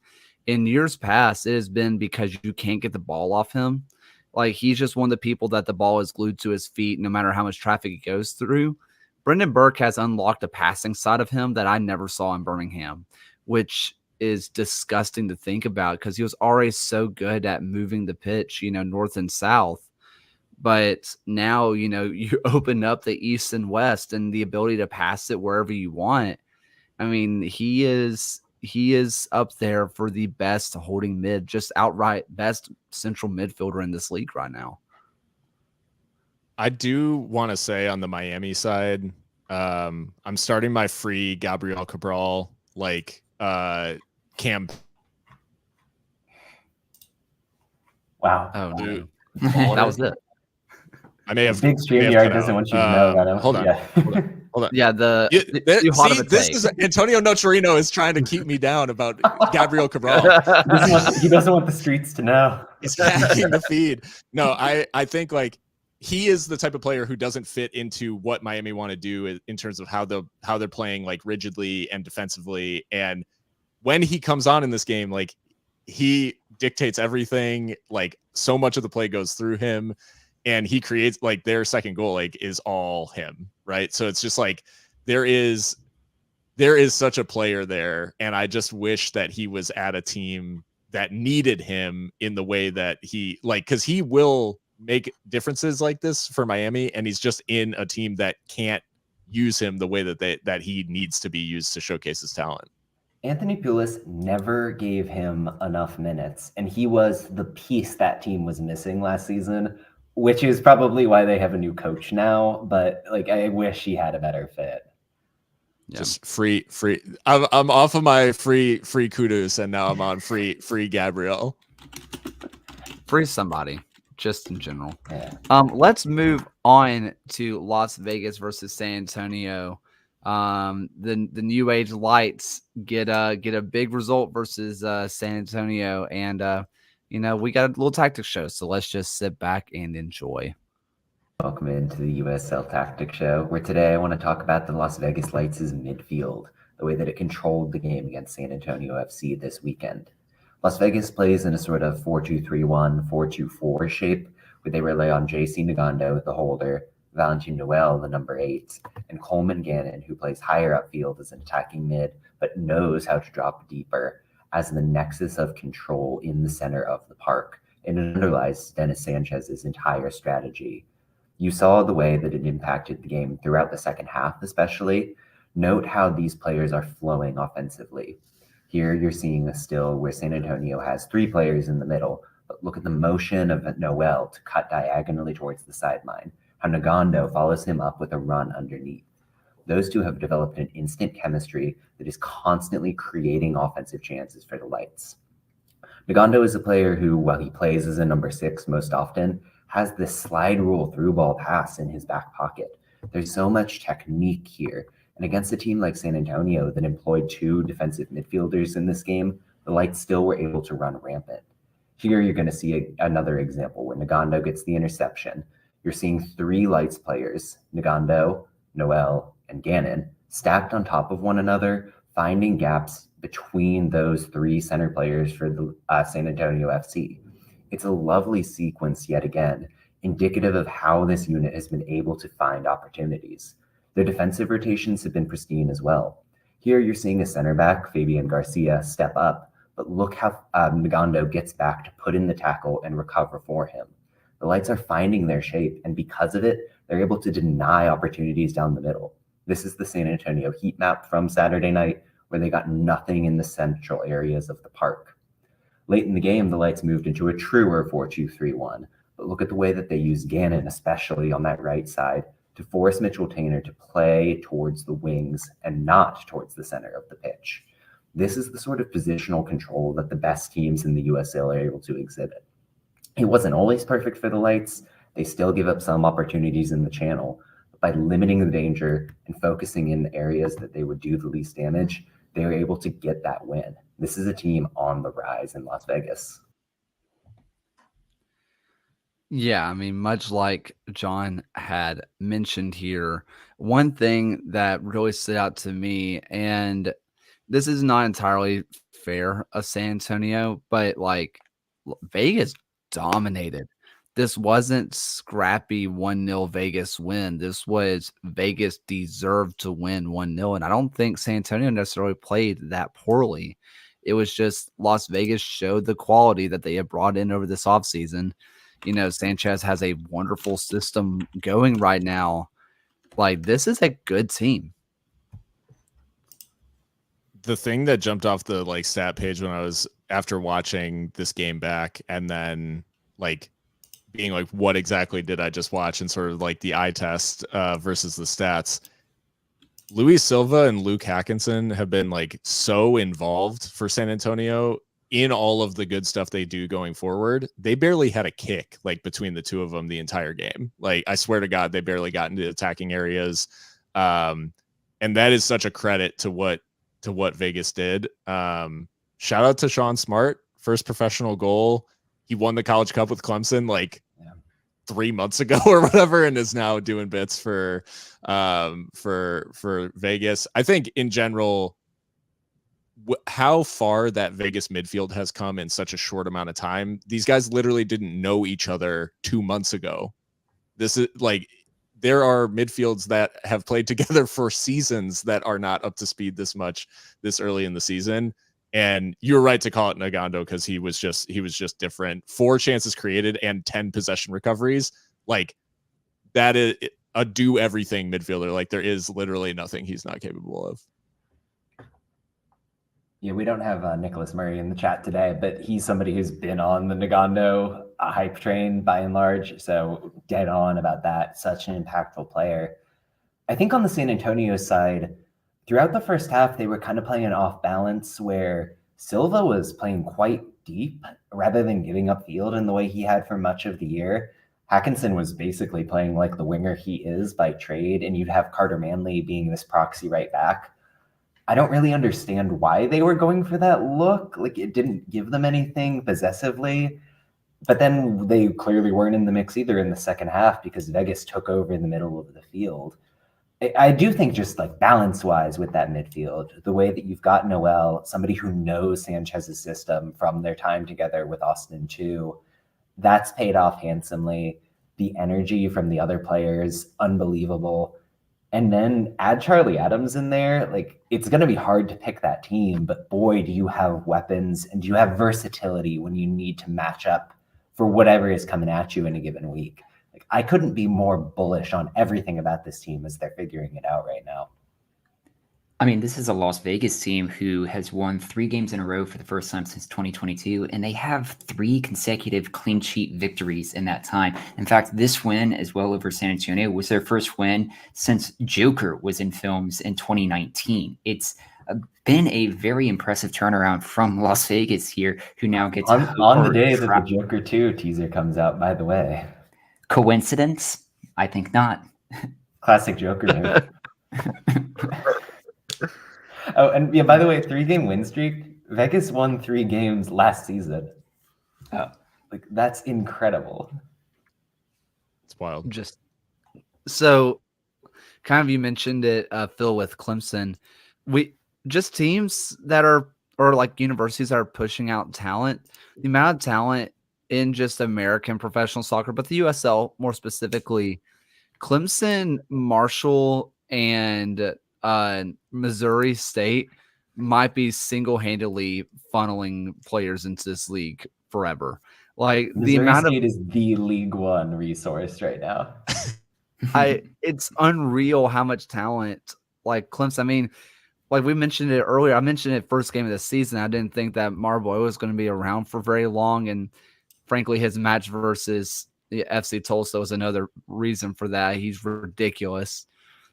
In years past, it has been because you can't get the ball off him. Like he's just one of the people that the ball is glued to his feet, no matter how much traffic it goes through. Brendan Burke has unlocked a passing side of him that I never saw in Birmingham, which is disgusting to think about because he was already so good at moving the pitch, north and south. But now, you open up the east and west and the ability to pass it wherever you want. I mean, he is up there for the best holding mid, just outright best central midfielder in this league right now. I do want to say on the Miami side, I'm starting my free Gabriel Cabral camp. Wow. Oh, no. That was it. I may have big StreamYard doesn't want you to know about him. Hold on. Yeah. Hold on. Yeah, too hot of a this take. is Antonio Nocerino is trying to keep me down about Gabriel Cabral. He doesn't want the streets to know. He's hacking the feed. No, I think like he is the type of player who doesn't fit into what Miami want to do in terms of how they're playing like rigidly and defensively. And when he comes on in this game, like he dictates everything. Like so much of the play goes through him, and he creates like their second goal like is all him, right? So it's just like there is such a player there, and I just wish that he was at a team that needed him in the way that he like, because he will make differences like this for Miami, and he's just in a team that can't use him the way that he needs to be used to showcase his talent. Anthony Pulis never gave him enough minutes, and he was the piece that team was missing last season, which is probably why they have a new coach now. But like, I wish he had a better fit. Yeah. Just free. I'm off of my free Kudus, and now I'm on free Gabriel. Free somebody, just in general. Yeah. Let's move on to Las Vegas versus San Antonio. The New Age Lights get a big result versus San Antonio, and we got a little tactics show, so let's just sit back and enjoy. Welcome into the USL Tactics Show, where today I want to talk about the Las Vegas Lights' midfield, the way that it controlled the game against San Antonio FC this weekend. Las Vegas plays in a sort of 4-2-3-1, 4-2-4 shape, where they rely on JC Nagando, the holder, Valentin Noel, the number 8, and Coleman Gannon, who plays higher upfield as an attacking mid, but knows how to drop deeper as the nexus of control in the center of the park, and it underlies Dennis Sanchez's entire strategy. You saw the way that it impacted the game throughout the second half, especially. Note how these players are flowing offensively. Here you're seeing a still where San Antonio has 3 players in the middle, but look at the motion of Noel to cut diagonally towards the sideline, how Nagando follows him up with a run underneath. Those two have developed an instant chemistry that is constantly creating offensive chances for the Lights. Nagando is a player who, while he plays as a number 6 most often, has this slide rule through ball pass in his back pocket. There's so much technique here. And against a team like San Antonio that employed 2 defensive midfielders in this game, the Lights still were able to run rampant. Here you're going to see another example where Nagando gets the interception. You're seeing 3 Lights players, Nagando, Noel, and Gannon, stacked on top of one another, finding gaps between those 3 center players for the San Antonio FC. It's a lovely sequence yet again, indicative of how this unit has been able to find opportunities. Their defensive rotations have been pristine as well. Here you're seeing a center back, Fabian Garcia, step up, but look how Nagando gets back to put in the tackle and recover for him. The Lights are finding their shape, and because of it, they're able to deny opportunities down the middle. This is the San Antonio heat map from Saturday night, where they got nothing in the central areas of the park. Late in the game, the Lights moved into a truer 4-2-3-1, but look at the way that they use Gannon, especially on that right side, to force Mitchell Tainer to play towards the wings and not towards the center of the pitch. This is the sort of positional control that the best teams in the USL are able to exhibit. It wasn't always perfect for the Lights. They still give up some opportunities in the channel, but by limiting the danger and focusing in the areas that they would do the least damage, they were able to get that win. This is a team on the rise in Las Vegas. Yeah, I mean, much like John had mentioned here, one thing that really stood out to me, and this is not entirely fair of San Antonio, but like Vegas dominated. This wasn't scrappy 1-0 Vegas win. This was Vegas deserved to win 1-0, and I don't think San Antonio necessarily played that poorly. It was just Las Vegas showed the quality that they had brought in over this offseason. Sanchez has a wonderful system going right now. Like, this is a good team. The thing that jumped off the like stat page when I was after watching this game back and then like being like, what exactly did I just watch? And sort of like the eye test versus the stats. Luis Silva and Luke Hackinson have been like so involved for San Antonio in all of the good stuff they do going forward. They barely had a kick like between the two of them the entire game. Like, I swear to God, they barely got into attacking areas. And that is such a credit to what Vegas did. Shout out to Sean Smart, first professional goal. He won the College Cup with Clemson like 3 months ago or whatever, and is now doing bits for Vegas. I think in general, how far that Vegas midfield has come in such a short amount of time. These guys literally didn't know each other 2 months ago. This is like, there are midfields that have played together for seasons that are not up to speed this much this early in the season. And you're right to call it Nagando, because he was just different. 4 chances created and 10 possession recoveries. Like, that is a do everything midfielder. Like, there is literally nothing he's not capable of. Yeah, we don't have Nicholas Murray in the chat today, but he's somebody who's been on the Nagando hype train by and large. So dead on about that. Such an impactful player. I think on the San Antonio side, throughout the first half, they were kind of playing an off balance where Silva was playing quite deep rather than giving up field in the way he had for much of the year. Hackinson was basically playing like the winger he is by trade, and you'd have Carter Manley being this proxy right back. I don't really understand why they were going for that look. Like, it didn't give them anything possessively. But then they clearly weren't in the mix either in the second half because Vegas took over in the middle of the field. I do think just like balance-wise with that midfield, the way that you've got Noel, somebody who knows Sanchez's system from their time together with Austin too, that's paid off handsomely. The energy from the other players, unbelievable. And then add Charlie Adams in there. Like, it's going to be hard to pick that team, but boy, do you have weapons and do you have versatility when you need to match up for whatever is coming at you in a given week. Like, I couldn't be more bullish on everything about this team as they're figuring it out right now. I mean, this is a Las Vegas team who has won 3 games in a row for the first time since 2022, and they have 3 consecutive clean sheet victories in that time. In fact, this win as well over San Antonio was their first win since Joker was in films in 2019. It's been a very impressive turnaround from Las Vegas here, who now gets on the day that the Joker 2 teaser comes out, by the way. Coincidence? I think not. Classic Joker move. Oh, and yeah, by the way, 3-game win streak. Vegas won 3 games last season. Oh, like, that's incredible. It's wild. Just so, kind of, you mentioned it, Phil, with Clemson. We just teams that are, or like universities that are pushing out talent. The amount of talent in just American professional soccer, but the USL more specifically, Clemson, Marshall, and Missouri State might be single-handedly funneling players into this league forever. Like, Missouri the amount State is the League One resource right now. It's unreal how much talent, like Clemson. I mean, like we mentioned it earlier. I mentioned it first game of the season. I didn't think that Marboy was going to be around for very long, and frankly, his match versus the FC Tulsa was another reason for that. He's ridiculous.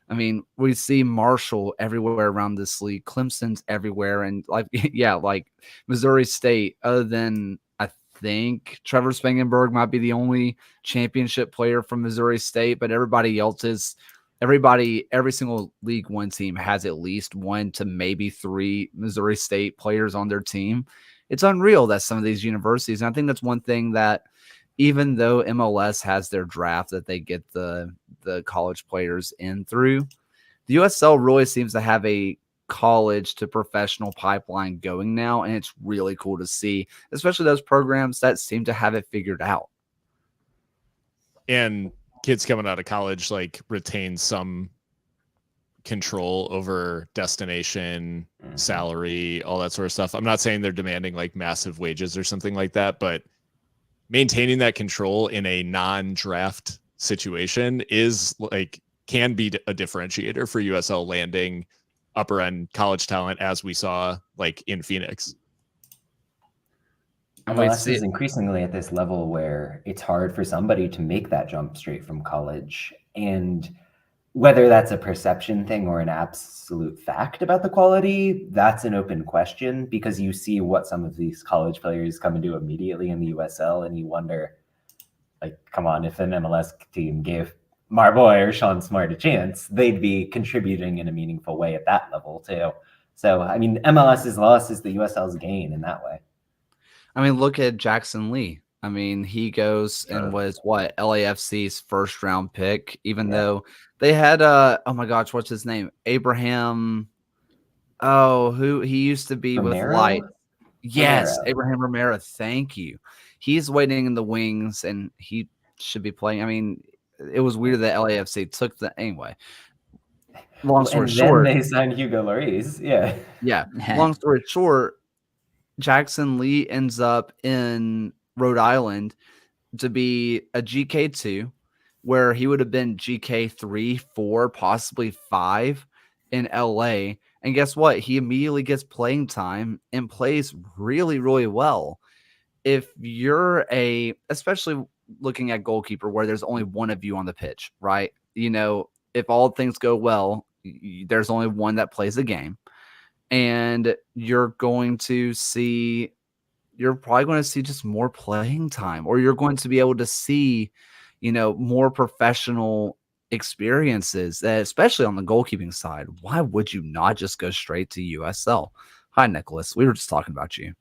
I mean, we see Marshall everywhere around this league. Clemson's everywhere. And like, yeah, like Missouri State, other than I think Trevor Spangenberg might be the only championship player from Missouri State, but everybody else is, every single League One team has at least 1 to maybe 3 Missouri State players on their team. It's unreal that some of these universities, and I think that's one thing that, even though MLS has their draft that they get the college players in through, the USL really seems to have a college to professional pipeline going now, and it's really cool to see, especially those programs that seem to have it figured out. And kids coming out of college like retain some control over destination, salary, all that sort of stuff. I'm not saying they're demanding like massive wages or something like that, but maintaining that control in a non-draft situation is like, can be a differentiator for USL landing upper end college talent, as we saw like in Phoenix. MLS is increasingly at this level where it's hard for somebody to make that jump straight from college. And whether that's a perception thing or an absolute fact about the quality, that's an open question, because you see what some of these college players come and do immediately in the USL, and you wonder, like, come on, if an MLS team gave my boy or Sean Smart a chance, they'd be contributing in a meaningful way at that level too. So, I mean, MLS's loss is the USL's gain in that way. I mean, look at Jackson Lee. I mean, he goes and was what, LAFC's first round pick, even though they had oh my gosh, what's his name? Abraham. Oh, who he used to be with Light. Yes, Abraham Romero. Thank you. He's waiting in the wings and he should be playing. I mean, it was weird that LAFC took the anyway. Long story short, then they signed Hugo Lloris. Yeah. Yeah. Long story short, Jackson Lee ends up in Rhode Island to be a GK2, where he would have been GK3, 4, possibly 5 in LA. And guess what? He immediately gets playing time and plays really, really well. If you're especially looking at goalkeeper where there's only one of you on the pitch, right? You know, if all things go well, there's only one that plays the game. And you're probably going to see just more playing time, or you're going to be able to see, more professional experiences, especially on the goalkeeping side. Why would you not just go straight to USL? Hi, Nicholas. We were just talking about you.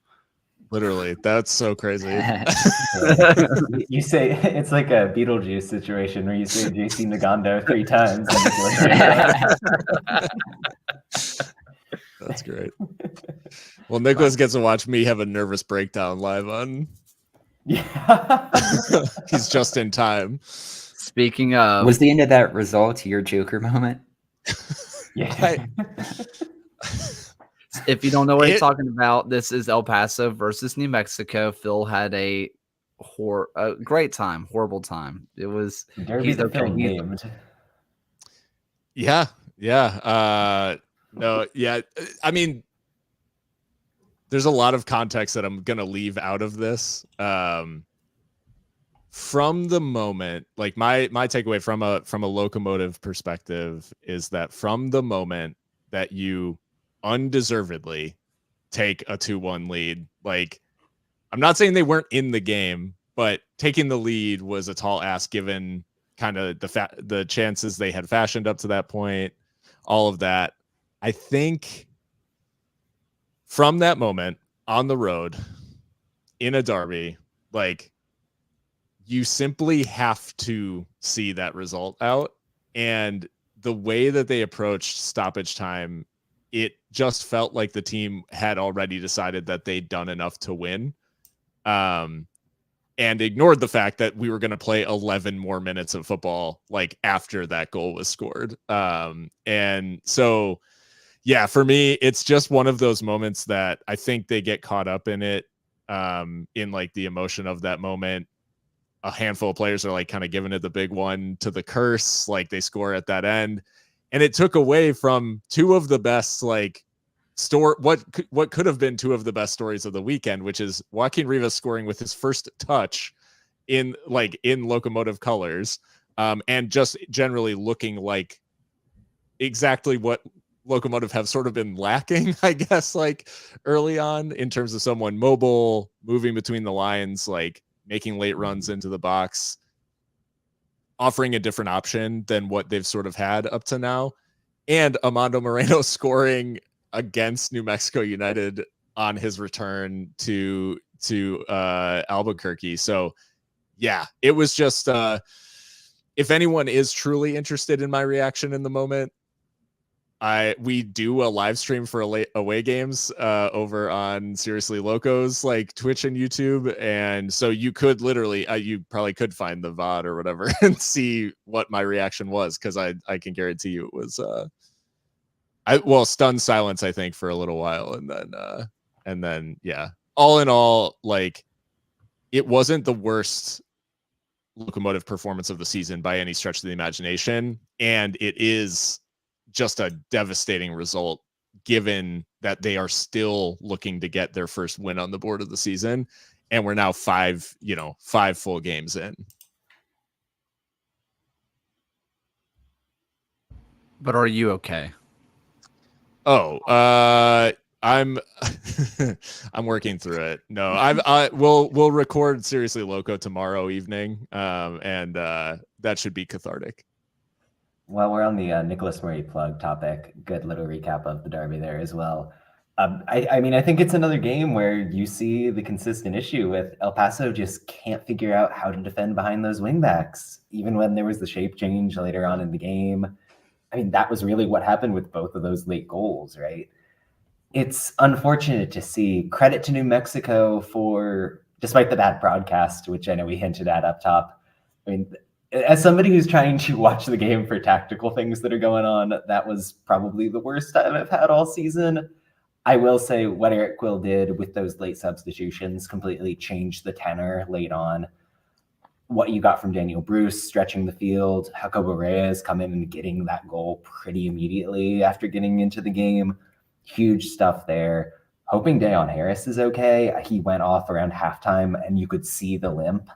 Literally, that's so crazy. You say it's like a Beetlejuice situation where you say JC Nagando 3 times. That's great. Well, Nicholas gets to watch me have a nervous breakdown live on. Yeah. He's just in time. Speaking of, was the end of that result your Joker moment? Yeah. If you don't know what he's talking about, this is El Paso versus New Mexico. Phil had a great time, horrible time. It was Derby named. Yeah. No, yeah. I mean, there's a lot of context that I'm gonna leave out of this. From the moment, like my takeaway from a locomotive perspective is that from the moment that you undeservedly take a 2-1 lead, like, I'm not saying they weren't in the game, but taking the lead was a tall ask given kind of the chances they had fashioned up to that point, all of that. I think from that moment on the road in a derby, like, you simply have to see that result out. And the way that they approached stoppage time, it just felt like the team had already decided that they'd done enough to win, and ignored the fact that we were going to play 11 more minutes of football, like, after that goal was scored. And so, yeah, for me, it's just one of those moments that I think they get caught up in it, in like the emotion of that moment. A handful of players are like kind of giving it the big one to the curse, like they score at that end. And it took away from two of the best, like, what could have been two of the best stories of the weekend, which is Joaquin Rivas scoring with his first touch in locomotive colors, and just generally looking like exactly what Locomotive have sort of been lacking, I guess, like early on, in terms of someone mobile, moving between the lines, like making late runs into the box, offering a different option than what they've sort of had up to now. And Amando Moreno scoring against New Mexico United on his return to Albuquerque. So yeah, it was just, if anyone is truly interested in my reaction in the moment, we do a live stream for away games over on Seriously Locos, like Twitch and YouTube, and so you could literally you probably could find the VOD or whatever and see what my reaction was, because I can guarantee you it was stunned silence, I think, for a little while, and then yeah, all in all, like, it wasn't the worst Locomotive performance of the season by any stretch of the imagination, and it is just a devastating result given that they are still looking to get their first win on the board of the season, and we're now 5 full games in. But are you okay? I'm I'm working through it. No, we'll record Seriously Loco tomorrow evening, and that should be cathartic. While we're on the Nicholas Murray plug topic, good little recap of the derby there as well. I mean, I think it's another game where you see the consistent issue with El Paso just can't figure out how to defend behind those wingbacks, even when there was the shape change later on in the game. I mean, that was really what happened with both of those late goals, right? It's unfortunate to see. Credit to New Mexico for, despite the bad broadcast, which I know we hinted at up top. I mean, as somebody who's trying to watch the game for tactical things that are going on, that was probably the worst time I've had all season. I will say what Eric Quill did with those late substitutions completely changed the tenor late on. What you got from Daniel Bruce stretching the field, Jacobo Reyes coming and getting that goal pretty immediately after getting into the game. Huge stuff there. Hoping Dayon Harris is okay. He went off around halftime and you could see the limp.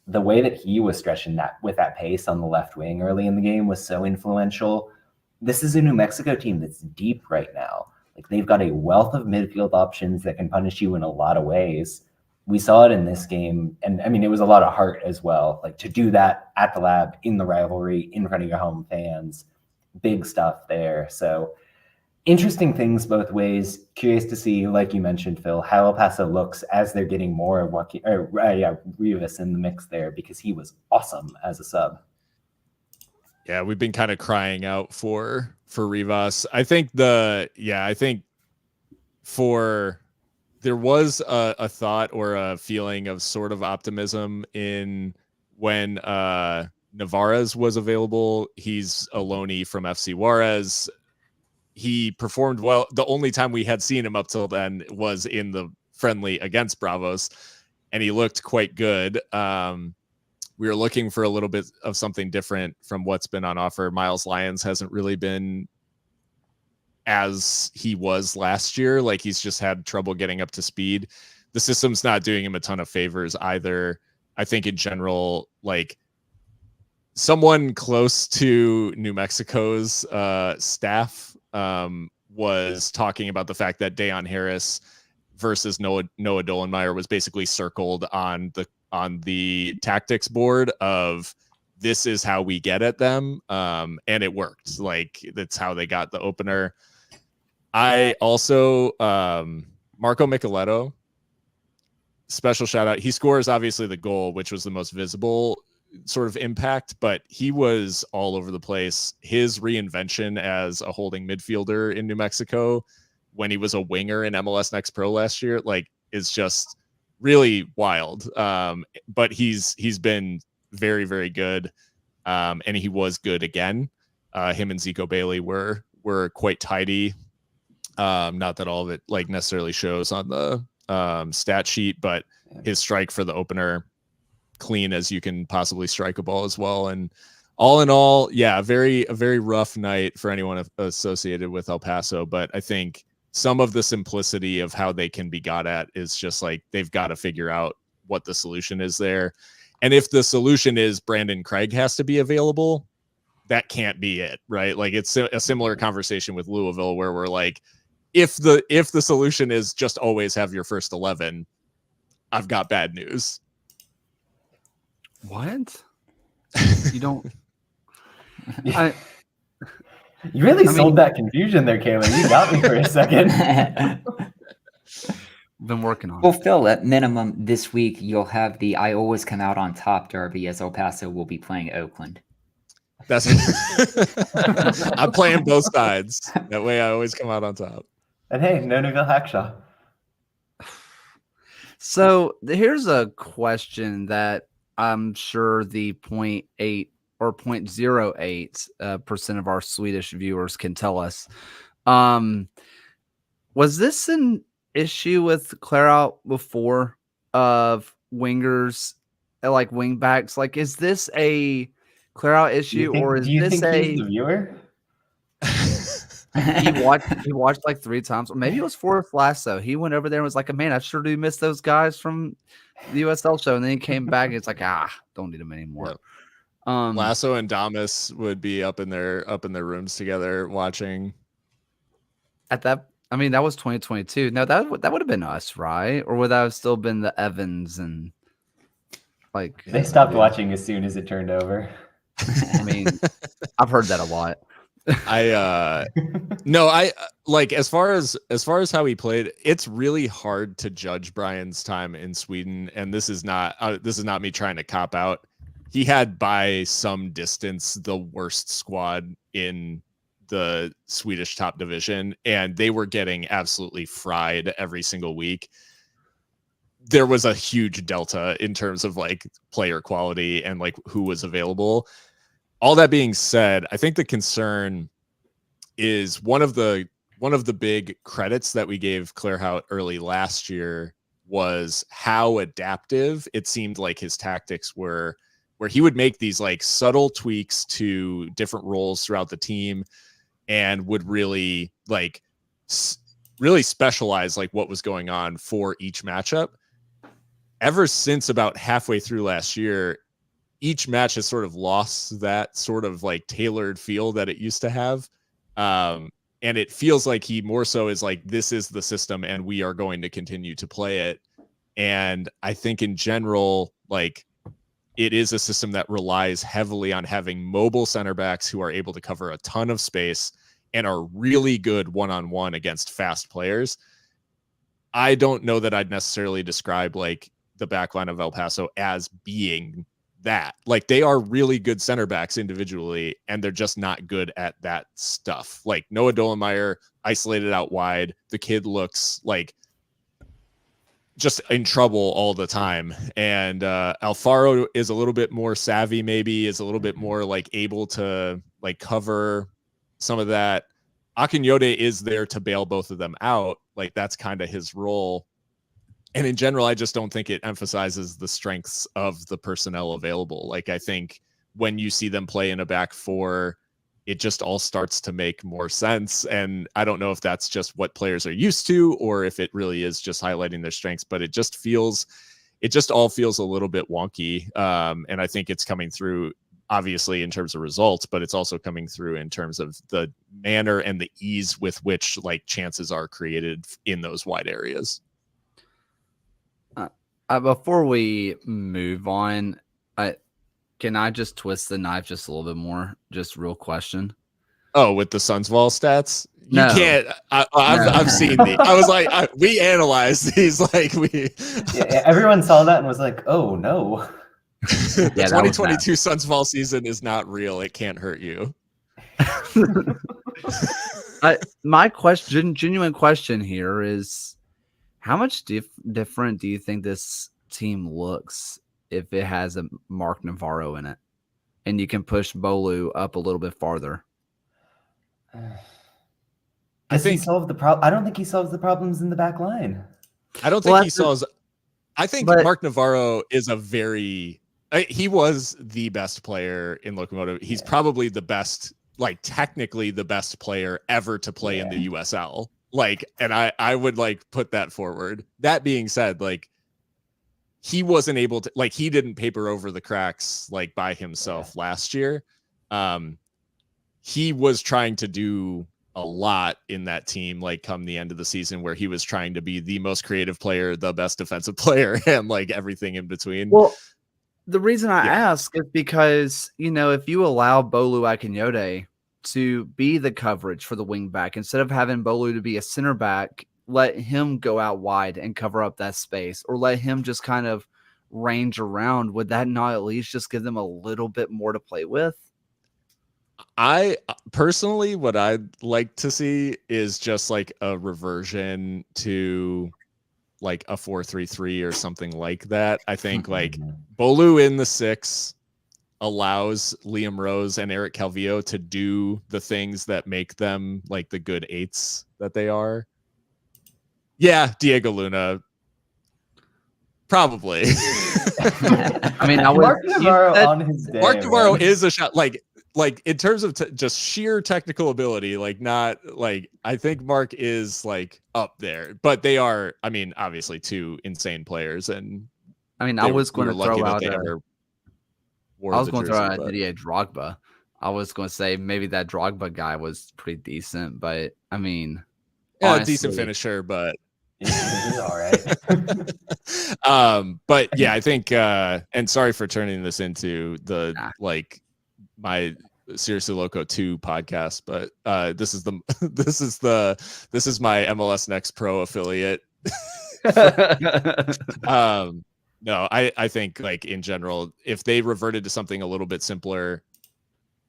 The way that he was stretching that with that pace on the left wing early in the game was so influential. This is a New Mexico team that's deep right now. Like, they've got a wealth of midfield options that can punish you in a lot of ways. We saw it in this game, and I mean, it was a lot of heart as well. Like, to do that at the Lab, in the rivalry, in front of your home fans, big stuff there. So interesting things both ways. Curious to see, like you mentioned, Phil, how El Paso looks as they're getting more of Rivas in the mix there, because he was awesome as a sub. Yeah, we've been kind of crying out for Rivas. I think there was a thought or a feeling of sort of optimism in when Navarez was available. He's a loanee from FC Juarez. He performed well. The only time we had seen him up till then was in the friendly against Bravos, and he looked quite good. We were looking for a little bit of something different from what's been on offer. Miles Lyons hasn't really been as he was last year. Like, he's just had trouble getting up to speed. The system's not doing him a ton of favors either. I think in general, like, someone close to New Mexico's staff was talking about the fact that Dayon Harris versus Noah Dolenmeyer was basically circled on the tactics board of, this is how we get at them. And it worked. Like, that's how they got the opener. I also, Marco Micheletto, special shout out. He scores obviously the goal, which was the most visible sort of impact, but he was all over the place. His reinvention as a holding midfielder in New Mexico when he was a winger in MLS Next Pro last year, like, is just really wild. But he's been very, very good. And he was good again. Him and Zico Bailey were quite tidy. Not that all of it like necessarily shows on the stat sheet, but his strike for the opener, clean as you can possibly strike a ball as well. And all in all, yeah, a very rough night for anyone associated with El Paso. But I think some of the simplicity of how they can be got at is just like, they've got to figure out what the solution is there. And if the solution is Brandon Craig has to be available, that can't be it, right? Like, it's a similar conversation with Louisville, where we're like, if the solution is just always have your first 11, I've got bad news. What? You don't? You really sold that confusion there, Kayla. You got me for a second. Been working on Well, it. Phil, at minimum this week, you'll have the I always come out on top derby, as El Paso will be playing Oakland. That's I'm playing both sides. That way I always come out on top. And hey, no Neville Hackshaw. So here's a question that I'm sure the 0.8 or 0.08% of our Swedish viewers can tell us. Was this an issue with clear out before of wingers, like wing backs? Like, is this a clear out issue, or is this he's the viewer? He watched like 3 times, or maybe it was 4th Lasso. He went over there and was like, man, I sure do miss those guys from the USL show. And then he came back and it's like, don't need them anymore. Yep. Lasso and Damas would be up in their rooms together watching. At that, I mean, that was 2022. No, that would have been us, right? Or would that have still been the Evans and like? They stopped watching as soon as it turned over. I mean, I've heard that a lot. No, I like as far as how he played, it's really hard to judge Brian's time in Sweden, and this is not me trying to cop out. He had by some distance the worst squad in the Swedish top division, and they were getting absolutely fried every single week. There was a huge delta in terms of like player quality and like who was available. All that being said, I think the concern is one of the big credits that we gave Claerhaut early last year was how adaptive it seemed like his tactics were, where he would make these like subtle tweaks to different roles throughout the team and would really like really specialize like what was going on for each matchup. Ever since about halfway through last year, each match has sort of lost that sort of like tailored feel that it used to have. And it feels like he more so is like, this is the system and we are going to continue to play it. And I think in general, like it is a system that relies heavily on having mobile center backs who are able to cover a ton of space and are really good one-on-one against fast players. I don't know that I'd necessarily describe like the backline of El Paso as being that. Like they are really good center backs individually, and they're just not good at that stuff. Like Noah Dolenmeyer isolated out wide. The kid looks like just in trouble all the time. And Alfaro is a little bit more savvy, maybe is a little bit more like able to like cover some of that. Akinyode is there to bail both of them out. Like that's kind of his role. And in general, I just don't think it emphasizes the strengths of the personnel available. Like I think when you see them play in a back four, it just all starts to make more sense. And I don't know if that's just what players are used to or if it really is just highlighting their strengths, but it just all feels a little bit wonky. And I think it's coming through obviously in terms of results, but it's also coming through in terms of the manner and the ease with which like chances are created in those wide areas. Before we move on, can I just twist the knife just a little bit more? Just real question. Oh, with the Sundsvall stats? You No. can't. I've seen these. I was like, we analyzed these. Like Yeah, everyone saw that and was like, "Oh no." The 2022 Sundsvall season is not real. It can't hurt you. My genuine question here is, how much different do you think this team looks if it has a Mark Navarro in it, and you can push Bolu up a little bit farther? I think he solved the problem. I don't think he solves the problems in the back line. I don't think he solves. I think Mark Navarro is he was the best player in Locomotive. He's probably the best, like technically the best player ever to play in the USL. Like, and I would like put that forward. That being said, like he wasn't able to, like he didn't paper over the cracks like by himself last year. He was trying to do a lot in that team, like come the end of the season, where he was trying to be the most creative player, the best defensive player, and like everything in between. Well, the reason I ask is because, you know, if you allow Bolu Akinyode to be the coverage for the wing back, instead of having Bolu to be a center back, let him go out wide and cover up that space, or let him just kind of range around. Would that not at least just give them a little bit more to play with? I personally, what I'd like to see is just like a reversion to like a 4-3-3 or something like that. I think like Bolu in the 6 allows Liam Rose and Eric Calvillo to do the things that make them like the good 8s that they are. Yeah, Diego Luna. Probably. I mean, Mark Navarro on his day. Mark Navarro is a shot. Like in terms of just sheer technical ability, like not like I think Mark is like up there, but they are, I mean, obviously 2 insane players. And I mean, I was going to throw out Didier Drogba. I was going to say maybe that Drogba guy was pretty decent, but I mean, honestly, decent finisher, but he's all right. But yeah, I think and sorry for turning this into the like my Seriously Loco 2 podcast, but this is my MLS Next Pro affiliate. No, I think like in general, if they reverted to something a little bit simpler,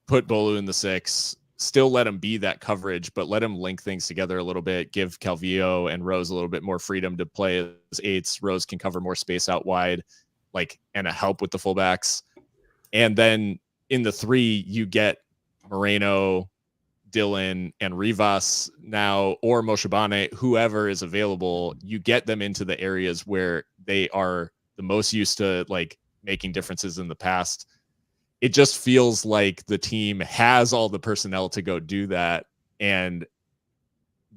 put Bolu in the 6, still let him be that coverage, but let him link things together a little bit, give Calvillo and Rose a little bit more freedom to play as 8s. Rose can cover more space out wide, like, and a help with the fullbacks. And then in the 3, you get Moreno, Dylan, and Rivas now, or Moshabane, whoever is available. You get them into the areas where they are the most used to like making differences in the past. It just feels like the team has all the personnel to go do that. And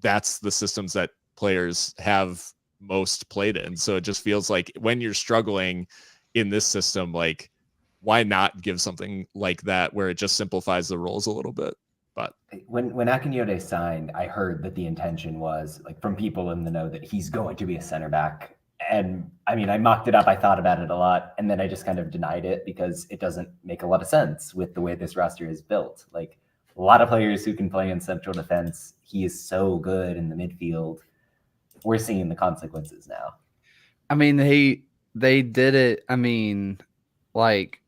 that's the systems that players have most played in. So it just feels like when you're struggling in this system, like, why not give something like that where it just simplifies the roles a little bit? But when Akinyode signed, I heard that the intention was, like, from people in the know, that he's going to be a center back. And I mean, I mocked it up. I thought about it a lot, and then I just kind of denied it because it doesn't make a lot of sense with the way this roster is built. Like, a lot of players who can play in central defense. He is so good in the midfield. We're seeing the consequences now. I mean, they did it. I mean, like,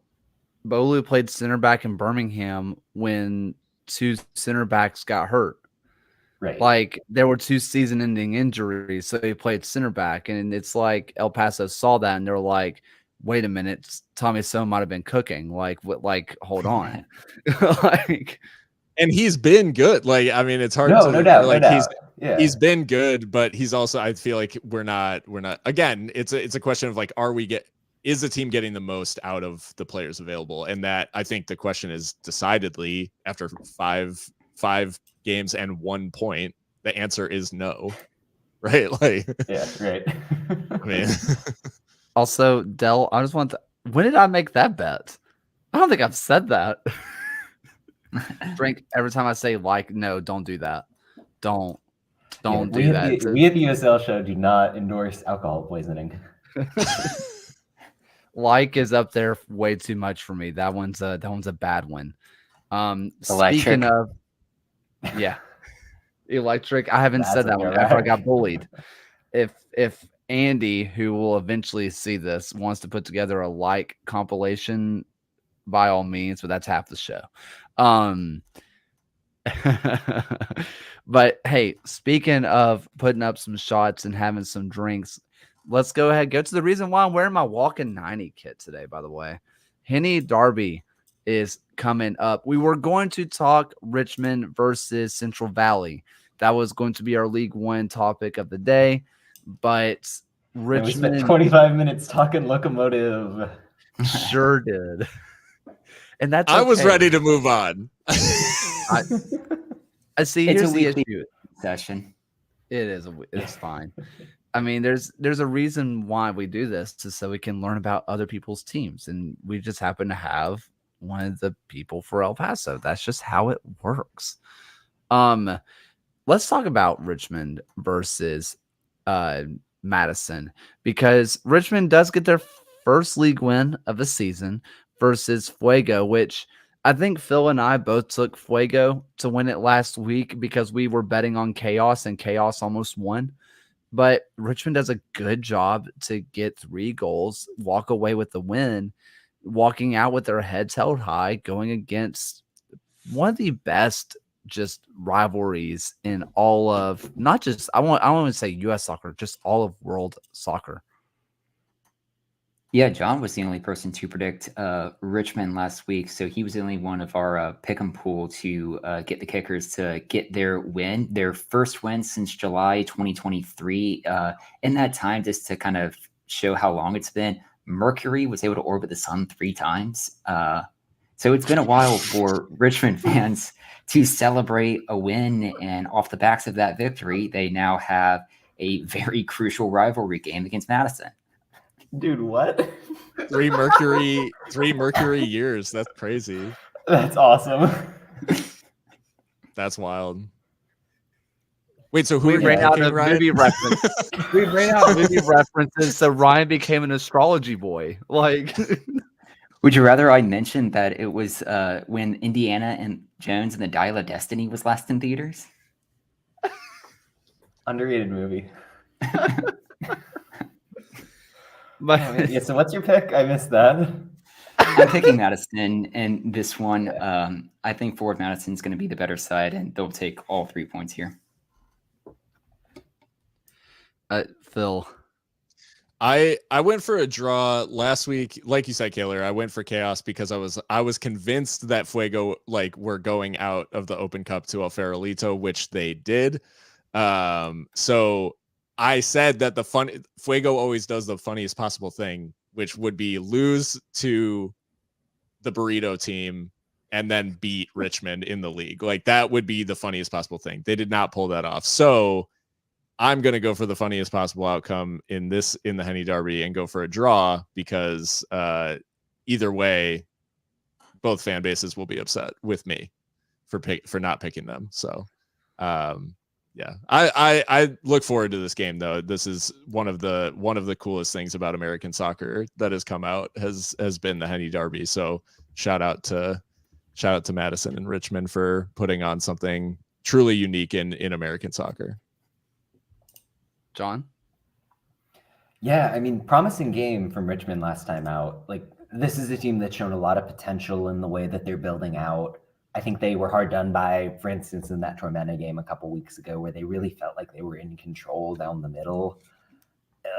Bolu played center back in Birmingham when 2 center backs got hurt. Right. Like, there were 2 season-ending injuries, so he played center back, and it's like El Paso saw that, and they're like, "Wait a minute, Tommy Sohn might have been cooking." Like, what? Like, hold on. Like, and he's been good. Like, I mean, it's hard no doubt. Like, no doubt. he's been good, but he's also, I feel like we're not. Again, it's a question of like, is the team getting the most out of the players available? And that, I think the question is decidedly, after five games and 1 point, the answer is no. Right? Like, yeah, right. I mean, also, Del, I just want to, when did I make that bet? I don't think I've said that. Drink every time I say, like, no, don't do that. Don't do that. We at the USL show do not endorse alcohol poisoning. Like is up there way too much for me. That one's a bad one. Electric. Speaking of, yeah, electric. I haven't said that one after I got bullied. If Andy, who will eventually see this, wants to put together a like compilation, by all means, but that's half the show. But hey, speaking of putting up some shots and having some drinks, let's go ahead. Go to the reason why I'm wearing my Walking 90 kit today, by the way. Henny Derby is coming up. We were going to talk Richmond versus Central Valley. That was going to be our League One topic of the day. But Richmond... We spent 25 minutes talking Locomotive. Sure did. And that's I was ready to move on. I see. It's Here's a the weekly issue. session. It is. It's fine. I mean, there's a reason why we do this, so we can learn about other people's teams, and we just happen to have one of the people for El Paso. That's just how it works. Let's talk about Richmond versus Madison, because Richmond does get their first league win of the season versus Fuego, which I think Phil and I both took Fuego to win it last week because we were betting on Chaos, and Chaos almost won. But Richmond does a good job to get 3 goals, walk away with the win, walking out with their heads held high, going against one of the best just rivalries in all of, not just, I don't want to say U.S. soccer, just all of world soccer. Yeah, John was the only person to predict Richmond last week, so he was the only one of our pick'em pool to get the Kickers to get their win, their first win since July 2023. In that time, just to kind of show how long it's been, Mercury was able to orbit the sun 3 times. So it's been a while for Richmond fans to celebrate a win, and off the backs of that victory, they now have a very crucial rivalry game against Madison. Dude, what? 3 Mercury years. That's crazy. That's awesome. That's wild. Wait, so who we are you ran out picking, of Ryan? movie references. We ran out of movie references, so Ryan became an astrology boy. Like, Would you rather I mentioned that it was when Indiana and Jones and the Dial of Destiny was last in theaters? Underrated movie. But Oh, man. Yeah, so what's your pick? I missed that. I'm picking Madison in this one. I think Forward Madison's going to be the better side, and they'll take all 3 points here. Phil, I went for a draw last week, like you said, Kaylor. I went for chaos because I was convinced that Fuego were going out of the Open Cup to El Farolito, which they did. So I said that Fuego always does the funniest possible thing, which would be lose to the burrito team and then beat Richmond in the league. Like, that would be the funniest possible thing. They did not pull that off. So I'm going to go for the funniest possible outcome in the Henny Derby and go for a draw, because either way, both fan bases will be upset with me for not picking them. So yeah, I look forward to this game, though. This is one of the coolest things about American soccer that has come out has been the Henny Derby. So shout out to Madison and Richmond for putting on something truly unique in American soccer. John? Yeah, I mean, promising game from Richmond last time out. Like, this is a team that's shown a lot of potential in the way that they're building out. I think they were hard done by, for instance, in that Tormenta game a couple weeks ago, where they really felt like they were in control down the middle.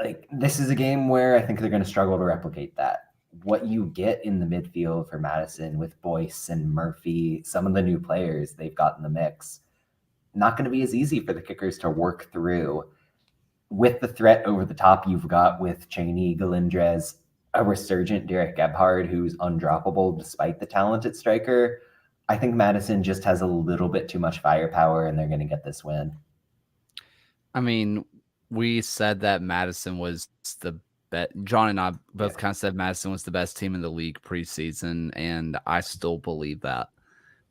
Like, this is a game where I think they're going to struggle to replicate that. What you get in the midfield for Madison with Boyce and Murphy, some of the new players they've got in the mix, not going to be as easy for the kickers to work through. With the threat over the top you've got with Cheney, Galindrez, a resurgent Derek Gebhard who's undroppable despite the talented striker, I think Madison just has a little bit too much firepower, and they're going to get this win. I mean, we said that Madison was the best. John and I both kind of said Madison was the best team in the league preseason, and I still believe that.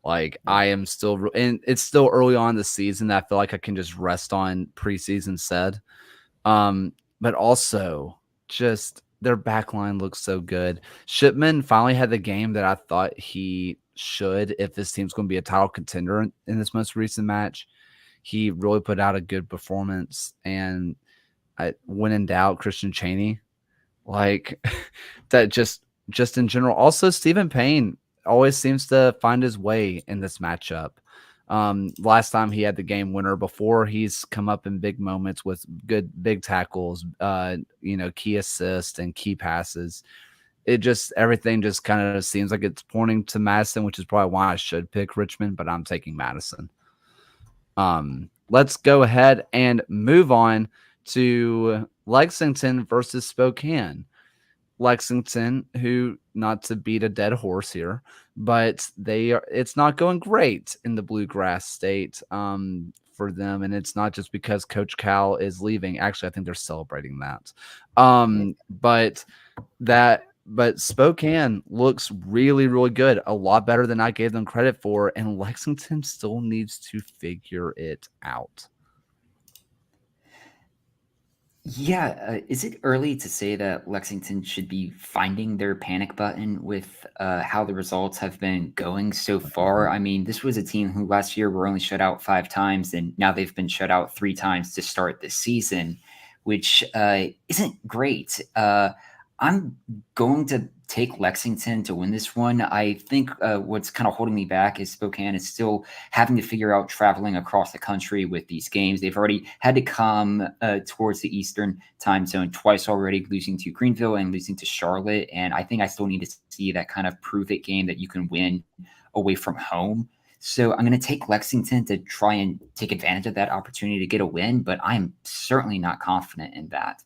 Like, I am still, and it's still early on in the season that I feel like I can just rest on preseason said. But also just their back line looks so good. Shipman finally had the game that I thought he should if this team's going to be a title contender in this most recent match. He really put out a good performance, and when in doubt, Christian Cheney, like that, just in general. Also, Stephen Payne always seems to find his way in this matchup. Last time he had the game winner. Before, he's come up in big moments with good big tackles, key assists and key passes. Everything just kind of seems like it's pointing to Madison, which is probably why I should pick Richmond, but I'm taking Madison. Let's go ahead and move on to Lexington versus Spokane. Lexington, who, not to beat a dead horse here, but it's not going great in the Bluegrass State for them, and it's not just because Coach Cal is leaving. Actually, I think they're celebrating that. But Spokane looks really, really good, a lot better than I gave them credit for, and Lexington still needs to figure it out. Yeah, is it early to say that Lexington should be finding their panic button with how the results have been going so far? I mean, this was a team who last year were only shut out 5 times, and now they've been shut out 3 times to start this season, which isn't great. I'm going to take Lexington to win this one. I think what's kind of holding me back is Spokane is still having to figure out traveling across the country with these games. They've already had to come towards the Eastern time zone twice already, losing to Greenville and losing to Charlotte. And I think I still need to see that kind of prove-it game that you can win away from home. So I'm going to take Lexington to try and take advantage of that opportunity to get a win, but I'm certainly not confident in that.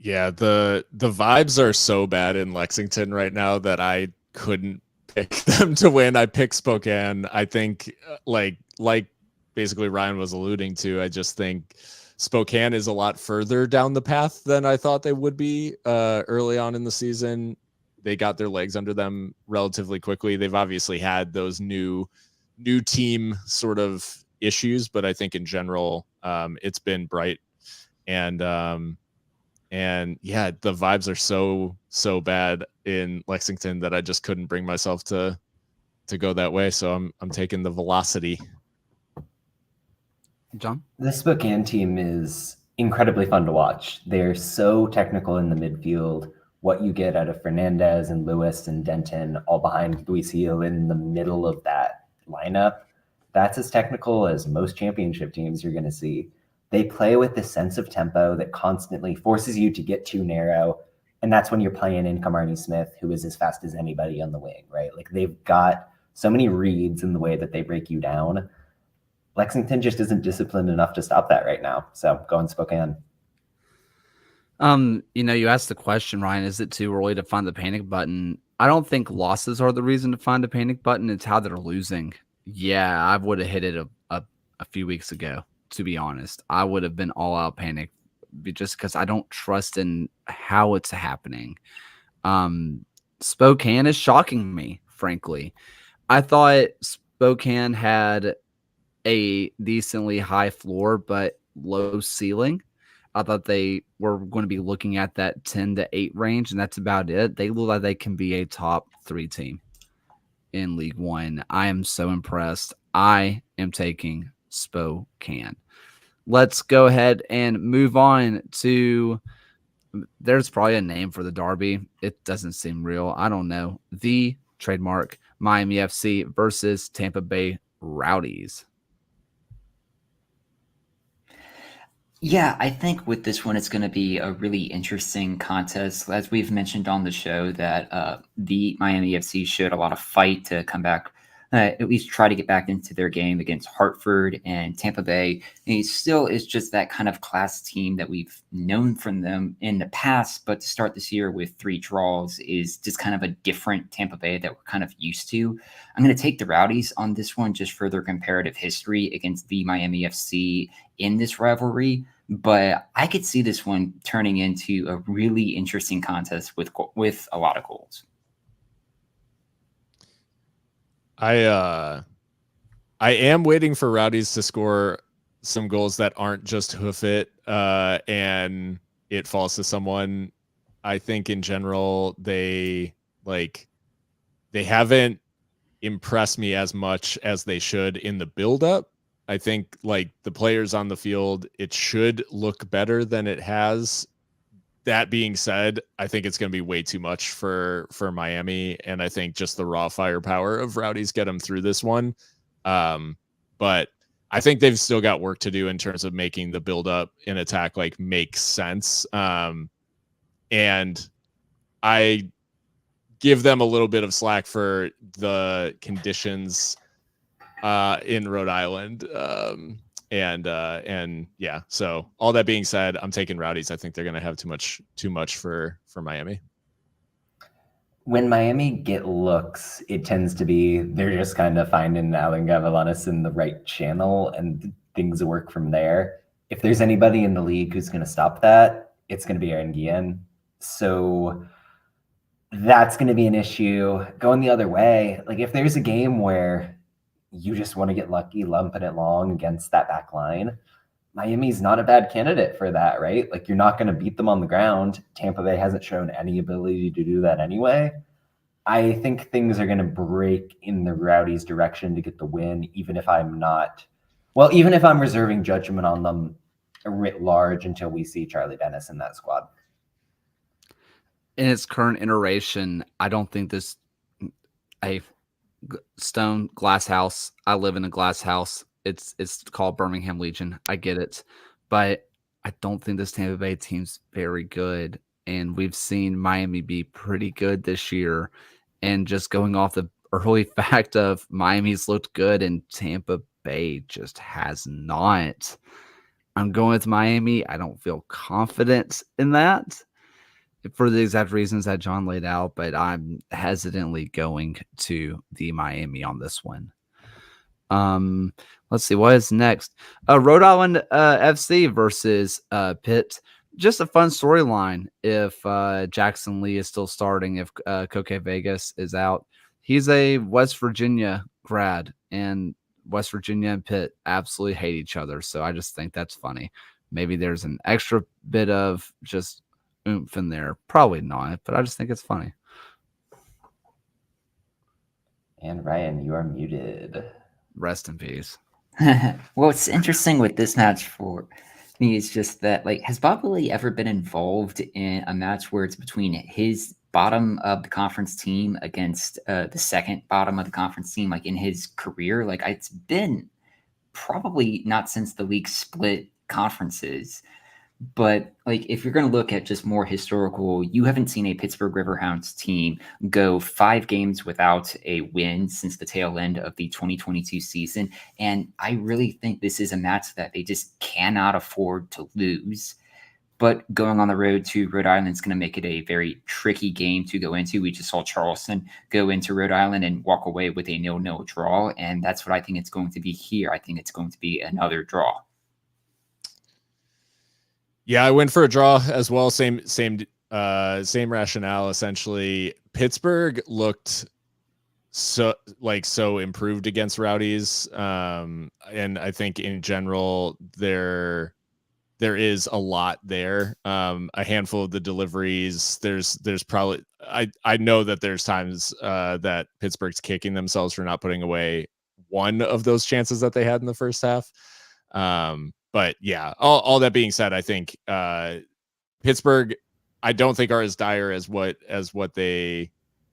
Yeah, the vibes are so bad in Lexington right now that I couldn't pick them to win. I picked Spokane. I think like basically Ryan was alluding to, I just think Spokane is a lot further down the path than I thought they would be early on in the season. They got their legs under them relatively quickly. They've obviously had those new team sort of issues, but I think in general it's been bright. And And yeah, the vibes are so bad in Lexington that I just couldn't bring myself to go that way. So I'm taking the velocity. John? The Spokane team is incredibly fun to watch. They're so technical in the midfield. What you get out of Fernandez and Lewis and Denton, all behind Luis Gil in the middle of that lineup, that's as technical as most championship teams you're going to see. They play with this sense of tempo that constantly forces you to get too narrow. And that's when you're playing in Kamarni Smith, who is as fast as anybody on the wing, right? Like they've got so many reads in the way that they break you down. Lexington just isn't disciplined enough to stop that right now. So going Spokane. You asked the question, Ryan, is it too early to find the panic button? I don't think losses are the reason to find a panic button. It's how they're losing. Yeah, I would have hit it a few weeks ago, to be honest. I would have been all out panic just because I don't trust in how it's happening. Spokane is shocking me, frankly. I thought Spokane had a decently high floor, but low ceiling. I thought they were going to be looking at that 10 to 8 range, and that's about it. They look like they can be a top 3 team in League One. I am so impressed. I am taking Spokane. Let's go ahead and move on to, there's probably a name for the derby. It doesn't seem real. I don't know. The trademark Miami FC versus Tampa Bay Rowdies. Yeah, I think with this one, it's going to be a really interesting contest. As we've mentioned on the show, that the Miami FC showed a lot of fight to come back, at least try to get back into their game against Hartford and Tampa Bay. And it still is just that kind of class team that we've known from them in the past. But to start this year with 3 draws is just kind of a different Tampa Bay that we're kind of used to. I'm going to take the Rowdies on this one just for their comparative history against the Miami FC in this rivalry, but I could see this one turning into a really interesting contest with a lot of goals. I am waiting for Rowdies to score some goals that aren't just hoof it and it falls to someone. I think in general they haven't impressed me as much as they should in the build-up. I think like the players on the field, it should look better than it has. That being said, I think it's going to be way too much for Miami, and I think just the raw firepower of Rowdies get them through this one. But I think they've still got work to do in terms of making the build up in attack like make sense. And I give them a little bit of slack for the conditions in Rhode Island. And yeah, so all that being said, I'm taking Rowdies. I think they're going to have too much for Miami. When Miami get looks, it tends to be they're just kind of finding Alan Gavrilanis in the right channel and things work from there. If there's anybody in the league who's going to stop that, it's going to be Aaron Guillen. So that's going to be an issue. Going the other way, like if there's a game where you just want to get lucky lumping it long against that back line, Miami's not a bad candidate for that, right? Like you're not going to beat them on the ground. Tampa Bay hasn't shown any ability to do that anyway. I think things are going to break in the Rowdies' direction to get the win, even if I'm reserving judgment on them writ large until we see Charlie Dennis in that squad. In its current iteration, I don't think a stone glass house. I live in a glass house. It's called Birmingham Legion. I get it, but I don't think this Tampa Bay team's very good. And we've seen Miami be pretty good this year. And just going off the early fact of Miami's looked good and Tampa Bay just has not. I'm going with Miami. I don't feel confident in that for the exact reasons that John laid out, but I'm hesitantly going to the Miami on this one. Let's see what is next. Rhode Island FC versus Pitt. Just a fun storyline if Jackson Lee is still starting, if Koke Vegas is out. He's a West Virginia grad, and West Virginia and Pitt absolutely hate each other. So I just think that's funny. Maybe there's an extra bit of just oomph in there? Probably not, but I just think it's funny. And Ryan, you are muted. Rest in peace. Well, what's interesting with this match for me is just that, like, has Bob Lilly ever been involved in a match where it's between his bottom of the conference team against the second bottom of the conference team, like in his career? Like, it's been probably not since the league split conferences. But like, if you're going to look at just more historical, you haven't seen a Pittsburgh Riverhounds team go 5 games without a win since the tail end of the 2022 season. And I really think this is a match that they just cannot afford to lose. But going on the road to Rhode Island is going to make it a very tricky game to go into. We just saw Charleston go into Rhode Island and walk away with a 0-0 draw. And that's what I think it's going to be here. I think it's going to be another draw. Yeah, I went for a draw as well. Same rationale essentially. Pittsburgh looked so improved against Rowdies, and I think in general there is a lot there. A handful of the deliveries. There's probably I know that there's times that Pittsburgh's kicking themselves for not putting away one of those chances that they had in the first half. But yeah, all that being said, I think Pittsburgh, I don't think are as dire as what they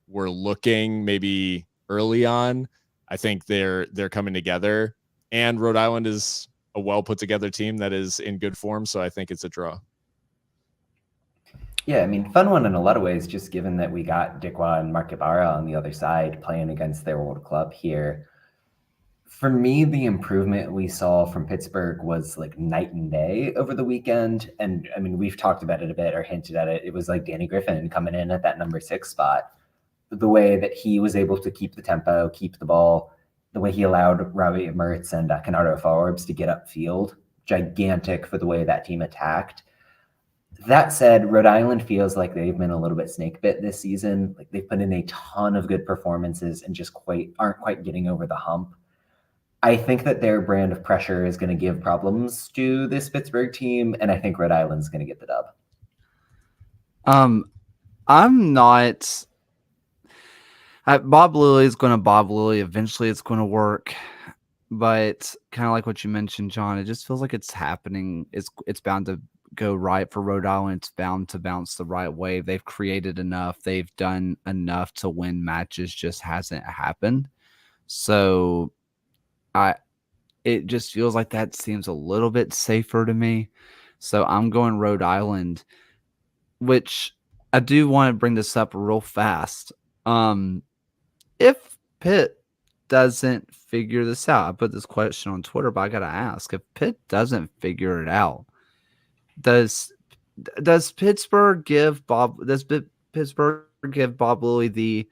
were looking maybe early on. I think they're coming together, and Rhode Island is a well put together team that is in good form. So I think it's a draw. Yeah, I mean, fun one in a lot of ways, just given that we got Dikwa and Mark Ibarra on the other side playing against their old club here. For me, the improvement we saw from Pittsburgh was like night and day over the weekend. And I mean, we've talked about it a bit or hinted at it. It was like Danny Griffin coming in at that number 6 spot. The way that he was able to keep the tempo, keep the ball, the way he allowed Robbie Mertz and Canardo Forbes to get upfield, gigantic for the way that team attacked. That said, Rhode Island feels like they've been a little bit snake bit this season. Like they've put in a ton of good performances and just aren't quite getting over the hump. I think that their brand of pressure is going to give problems to this Pittsburgh team, and I think Rhode Island's going to get the dub. I'm not. Bob Lilly is going to Bob Lilly. Eventually, it's going to work, but kind of like what you mentioned, John, it just feels like it's happening. It's bound to go right for Rhode Island. It's bound to bounce the right way. They've created enough. They've done enough to win matches. Just hasn't happened. So. It just feels like that seems a little bit safer to me. So I'm going Rhode Island, which I do want to bring this up real fast. If Pitt doesn't figure this out, I put this question on Twitter, but I got to ask, if Pitt doesn't figure it out, does Pittsburgh give Bob Lilly the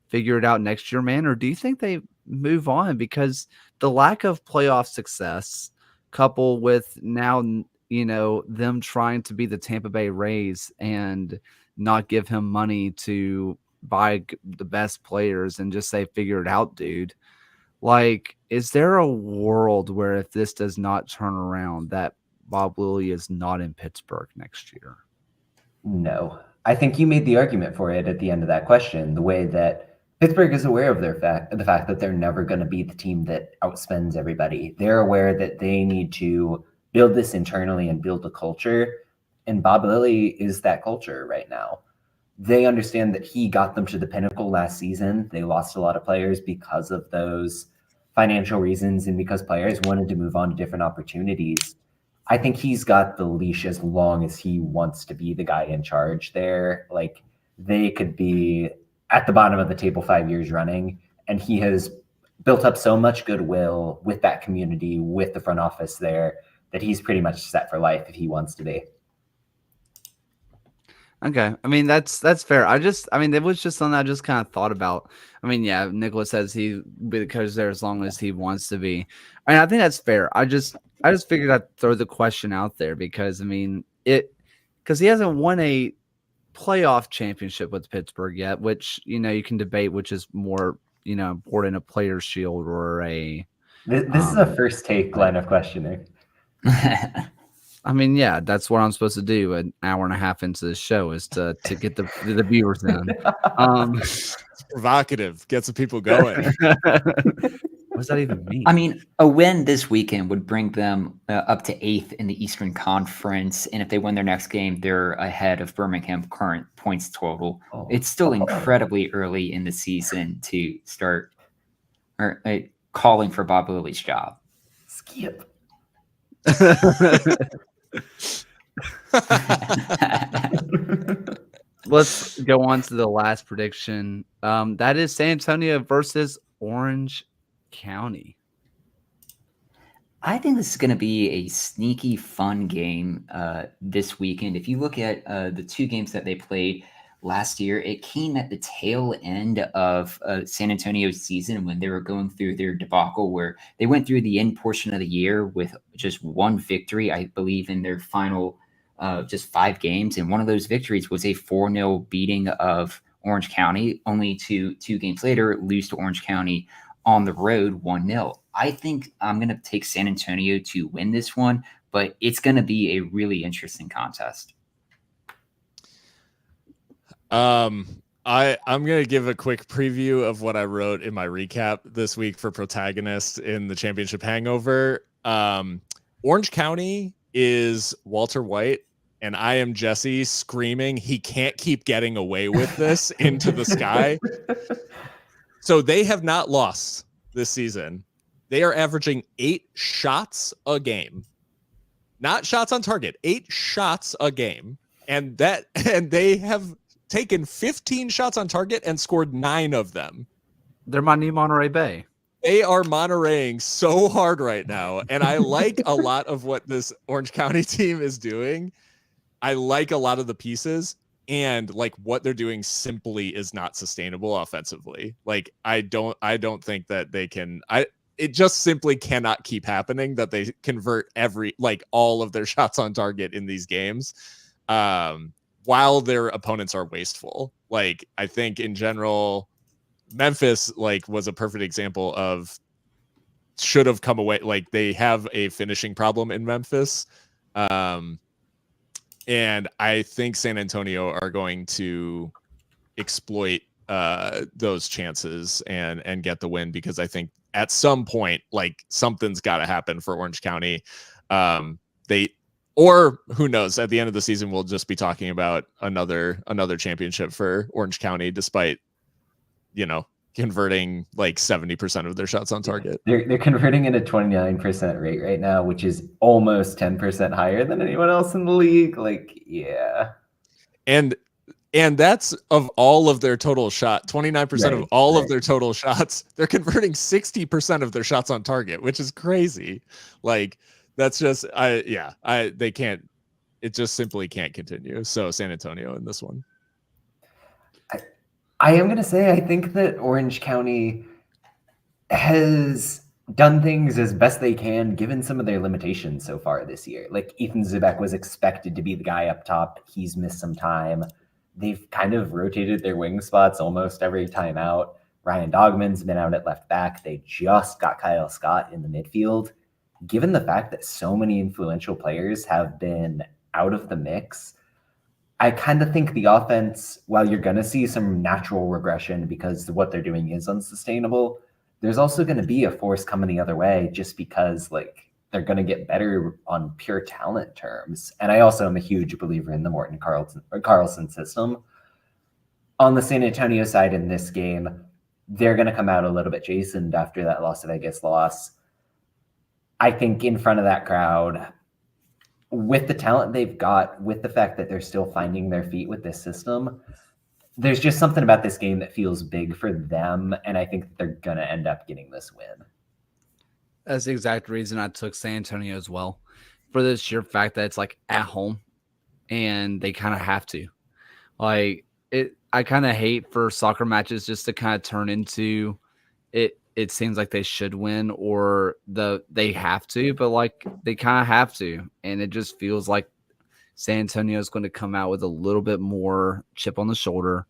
figure it out next year, man? Or do you think they move on? Because the lack of playoff success coupled with now, them trying to be the Tampa Bay Rays and not give him money to buy the best players and just say, figure it out, dude. Like, is there a world where if this does not turn around that Bob Lilly is not in Pittsburgh next year? No. I think you made the argument for it at the end of that question, the way that Pittsburgh is aware of the fact that they're never going to be the team that outspends everybody. They're aware that they need to build this internally and build a culture. And Bob Lilly is that culture right now. They understand that he got them to the pinnacle last season. They lost a lot of players because of those financial reasons and because players wanted to move on to different opportunities. I think he's got the leash as long as he wants to be the guy in charge there. Like, they could be at the bottom of the table 5 years running, and he has built up so much goodwill with that community, with the front office there, that he's pretty much set for life if he wants to be. Okay. I mean, that's fair. It was just something I just kind of thought about. I mean, yeah, Nicholas says he because there as long as he wants to be. I mean, I think that's fair. I just figured I'd throw the question out there because, I mean, because he hasn't won a playoff championship with Pittsburgh yet, which, you can debate which is more, important, a Players' Shield or a. This is a first take line of questioning. I mean, yeah, that's what I'm supposed to do an hour and a half into the show is to get the viewers in. It's provocative. Get some people going. What does that even mean? I mean, a win this weekend would bring them up to 8th in the Eastern Conference, and if they win their next game, they're ahead of Birmingham current points total. It's still incredibly early in the season to start calling for Bob Lilly's job. Skip. Let's go on to the last prediction. That is San Antonio versus Orange County. I think this is going to be a sneaky fun game this weekend. If you look at the two games that they played last year, it came at the tail end of San Antonio's season when they were going through their debacle where they went through the end portion of the year with just one victory, I believe, in their final just 5 games. And one of those victories was a 4-0 beating of Orange County, only to 2 games later lose to Orange County on the road 1-0. I think I'm going to take San Antonio to win this one, but it's going to be a really interesting contest. I'm going to give a quick preview of what I wrote in my recap this week for Protagonist in the Championship Hangover. Orange County is Walter White, and I am Jesse screaming, he can't keep getting away with this into the sky. So they have not lost this season. They are averaging 8 shots a game, not shots on target, 8 shots a game. And they have taken 15 shots on target and scored 9 of them. They're my new Monterey Bay. They are Montereying so hard right now. And I like a lot of what this Orange County team is doing. I like a lot of the pieces. And like what they're doing simply is not sustainable offensively. Like I don't think that they can. It just simply cannot keep happening that they convert all of their shots on target in these games, while their opponents are wasteful. Like I think in general, Memphis was a perfect example of should have come away. Like they have a finishing problem in Memphis. And I think San Antonio are going to exploit those chances and get the win, because I think at some point, something's got to happen for Orange County. Or who knows, at the end of the season, we'll just be talking about another championship for Orange County, despite, converting 70% of their shots on target. They're converting at a 29% rate right now, which is almost 10% higher than anyone else in the league. Yeah. And that's of all of their total shot, 29% of all of their total shots. They're converting 60% of their shots on target, which is crazy. That's just, they can't, it just simply can't continue. So San Antonio in this one. I am going to say, I think that Orange County has done things as best they can, given some of their limitations so far this year. Ethan Zubek was expected to be the guy up top. He's missed some time. They've kind of rotated their wing spots almost every time out. Ryan Dogman's been out at left back. They just got Kyle Scott in the midfield. Given the fact that so many influential players have been out of the mix, I kind of think the offense, while you're going to see some natural regression because what they're doing is unsustainable, there's also going to be a force coming the other way just because they're going to get better on pure talent terms. And I also am a huge believer in the Morton Carlson system. On the San Antonio side in this game, they're going to come out a little bit chastened after that Las Vegas loss. I think in front of that crowd, with the talent they've got, with the fact that they're still finding their feet with this system, there's just something about this game that feels big for them, and I think they're going to end up getting this win. That's the exact reason I took San Antonio as well, for the sheer fact that it's at home, and they kind of have to. I kind of hate for soccer matches just to kind of turn into it. It seems like they should win or they have to, but they kind of have to. And it just feels like San Antonio is going to come out with a little bit more chip on the shoulder.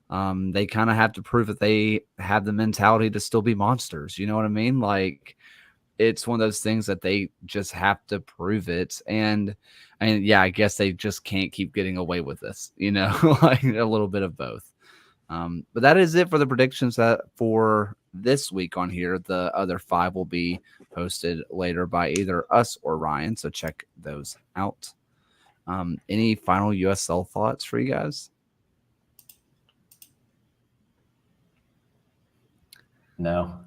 They kind of have to prove that they have the mentality to still be monsters. You know what I mean? it's one of those things that they just have to prove it. And yeah, I guess they just can't keep getting away with this, like a little bit of both. But that is it for the predictions that for this week on here. The other 5 will be posted later by either us or Ryan, so check those out. Any final USL thoughts for you guys? No.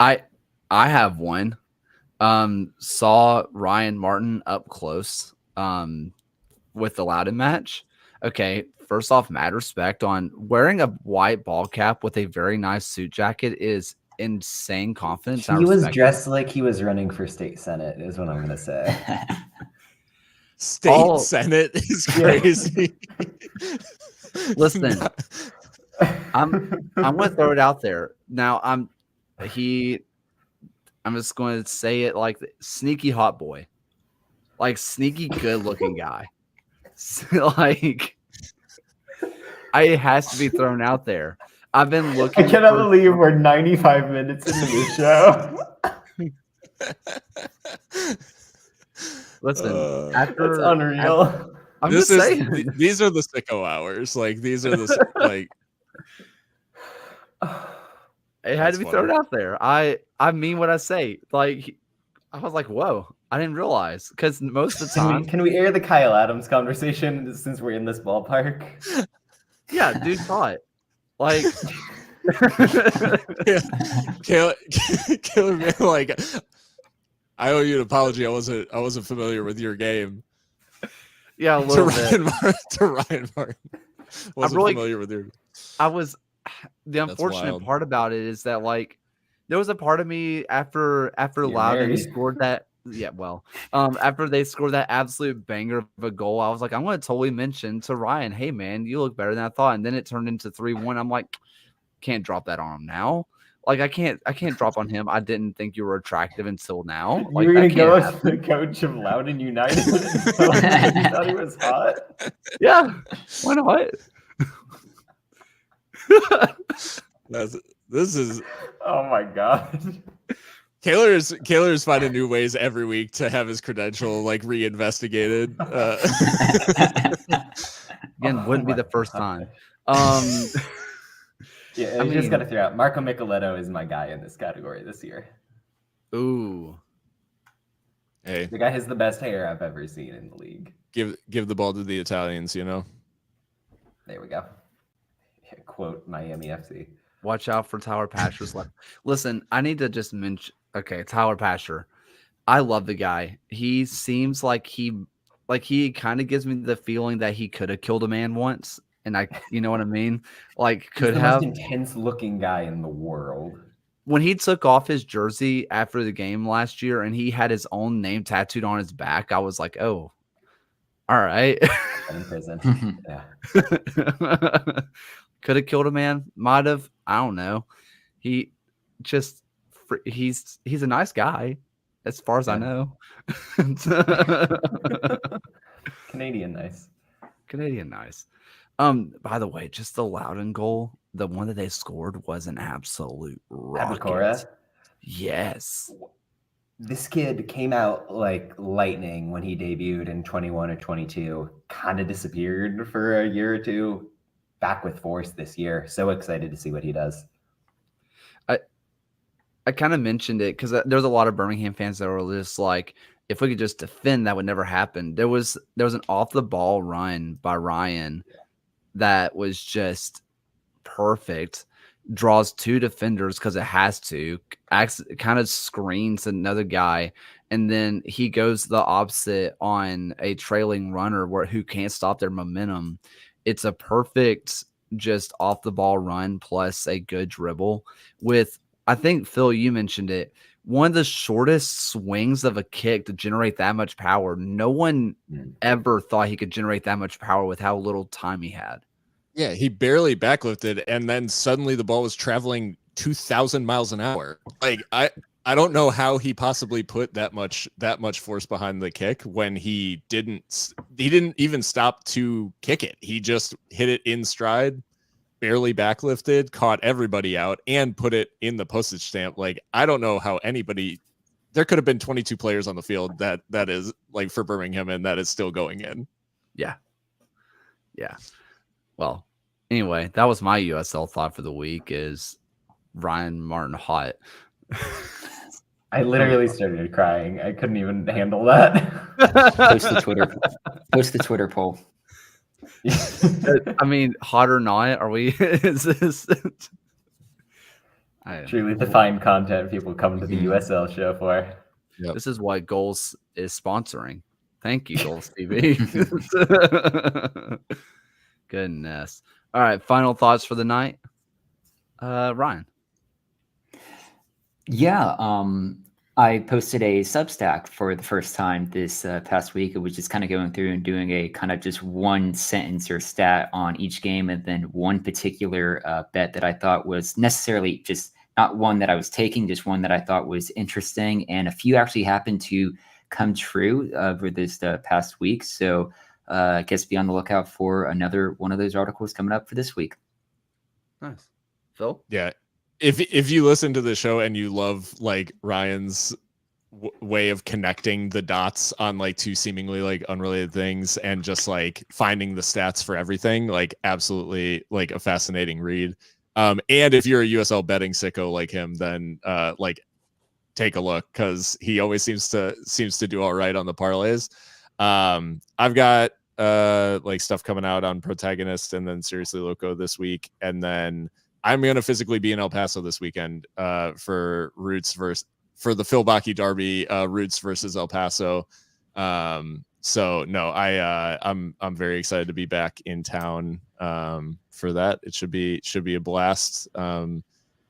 I have one. Saw Ryan Martin up close with the Loudon match. Okay, first off, mad respect on wearing a white ball cap with a very nice suit jacket is insane confidence. He was dressed like he was running for state senate, is what I'm gonna say. State senate is crazy. Listen, I'm gonna throw it out there now. I'm just going to say it like sneaky hot boy, like sneaky good looking guy. Like, it has to be thrown out there. I've been looking. I cannot believe we're 95 minutes into the show. Listen, that's unreal. I'm just saying. These are the sicko hours. Like, these are the like. It had to be thrown out there. I mean what I say. Like, I was like, whoa, I didn't realize, because most of the time. Can we air the Kyle Adams conversation since we're in this ballpark? Yeah, dude saw it. Like, Killer Man, like, I owe you an apology. I wasn't familiar with your game. Yeah, a little bit. To Ryan Martin. Wasn't familiar with your. The unfortunate part about it is that, like, there was a part of me after Loudon scored that. Yeah, well, after they scored that absolute banger of a goal, I was like, I'm going to totally mention to Ryan, hey man, you look better than I thought. And then it turned into 3-1. I'm like, can't drop that on him now. Like, I can't drop on him. I didn't think you were attractive until now. Like, you were going to go with the coach of Loudon United. You thought he was hot. Yeah, why not? This is. Oh my god. Kaler's finding new ways every week to have his credential like reinvestigated. Again, wouldn't be the first time. Yeah, I just got to throw out Marco Micheletto is my guy in this category this year. Ooh. Hey, the guy has the best hair I've ever seen in the league. Give the ball to the Italians, There we go. Quote Miami FC. Watch out for Tyler Pasher's left. Listen, I need to just mention. Okay, Tyler Pasher. I love the guy. He seems like he kind of gives me the feeling that he could have killed a man once, and you know what I mean? Like, could have. Most intense looking guy in the world. When he took off his jersey after the game last year, and he had his own name tattooed on his back, I was like, oh, all right. In prison. Yeah. Could have killed a man. Might have. I don't know. He's a nice guy, as far as I know. Canadian nice. By the way, just the Loudon goal, the one that they scored was an absolute rocket. Abacora? Yes. This kid came out like lightning when he debuted in 21 or 22. Kind of disappeared for a year or two. Back with force this year. So excited to see what he does. I kind of mentioned it because there's a lot of Birmingham fans that were just like, if we could just defend, that would never happen. There was an off the ball run by Ryan that was just perfect. Draws 2 defenders because it has to. Kind of screens another guy, and then he goes the opposite on a trailing runner who can't stop their momentum. It's a perfect just off the ball run plus a good dribble with, I think, Phil, you mentioned it, one of the shortest swings of a kick to generate that much power. No one ever thought he could generate that much power with how little time he had. Yeah, he barely backlifted, and then suddenly the ball was traveling 2,000 miles an hour. Like, I don't know how he possibly put that much force behind the kick when he didn't even stop to kick it. He just hit it in stride barely backlifted, caught everybody out, and put it in the postage stamp. Like, I don't know how anybody. There could have been 22 players on the field that is like for Birmingham, and that is still going in. Yeah. Well, anyway, that was my USL thought for the week. Is Ryan Martin hot? I literally started crying. I couldn't even handle that. Post the Twitter poll. I mean, hot or not? Are we? Is this? Truly the fine content people come to the USL show for. Yep. This is what Goals is sponsoring. Thank you, Goals TV. Goodness. All right, final thoughts for the night. Ryan. Yeah, I posted a Substack for the first time this past week. It was just kind of going through and doing a kind of just one sentence or stat on each game, and then one particular bet that I thought was necessarily just not one that I was taking, just one that I thought was interesting. And a few actually happened to come true over this past week. So I guess be on the lookout for another one of those articles coming up for this week. Nice. Phil? Yeah. If you listen to the show and you love like Ryan's way of connecting the dots on like two seemingly like unrelated things and just like finding the stats for everything, like absolutely like a fascinating read. And if you're a USL betting sicko like him, then like take a look, because he always seems to do all right on the parlays. I've got like stuff coming out on Protagonist and then Seriously Loco this week, and then I'm going to physically be in El Paso this weekend for the Phil Bakke Derby, Roots versus El Paso. So no, I'm very excited to be back in town for that. It should be a blast.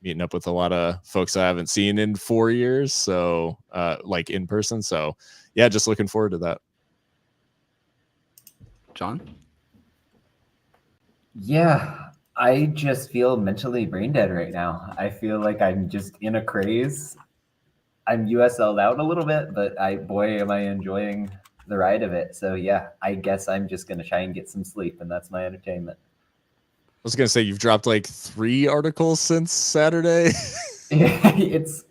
Meeting up with a lot of folks I haven't seen in 4 years, so like in person. So yeah, just looking forward to that. John? Yeah. I just feel mentally brain dead right now. I feel like I'm just in a craze. I'm USL'd out a little bit, but boy, am I enjoying the ride of it. So yeah, I guess I'm just going to try and get some sleep, and that's my entertainment. I was going to say, you've dropped like 3 articles since Saturday. It's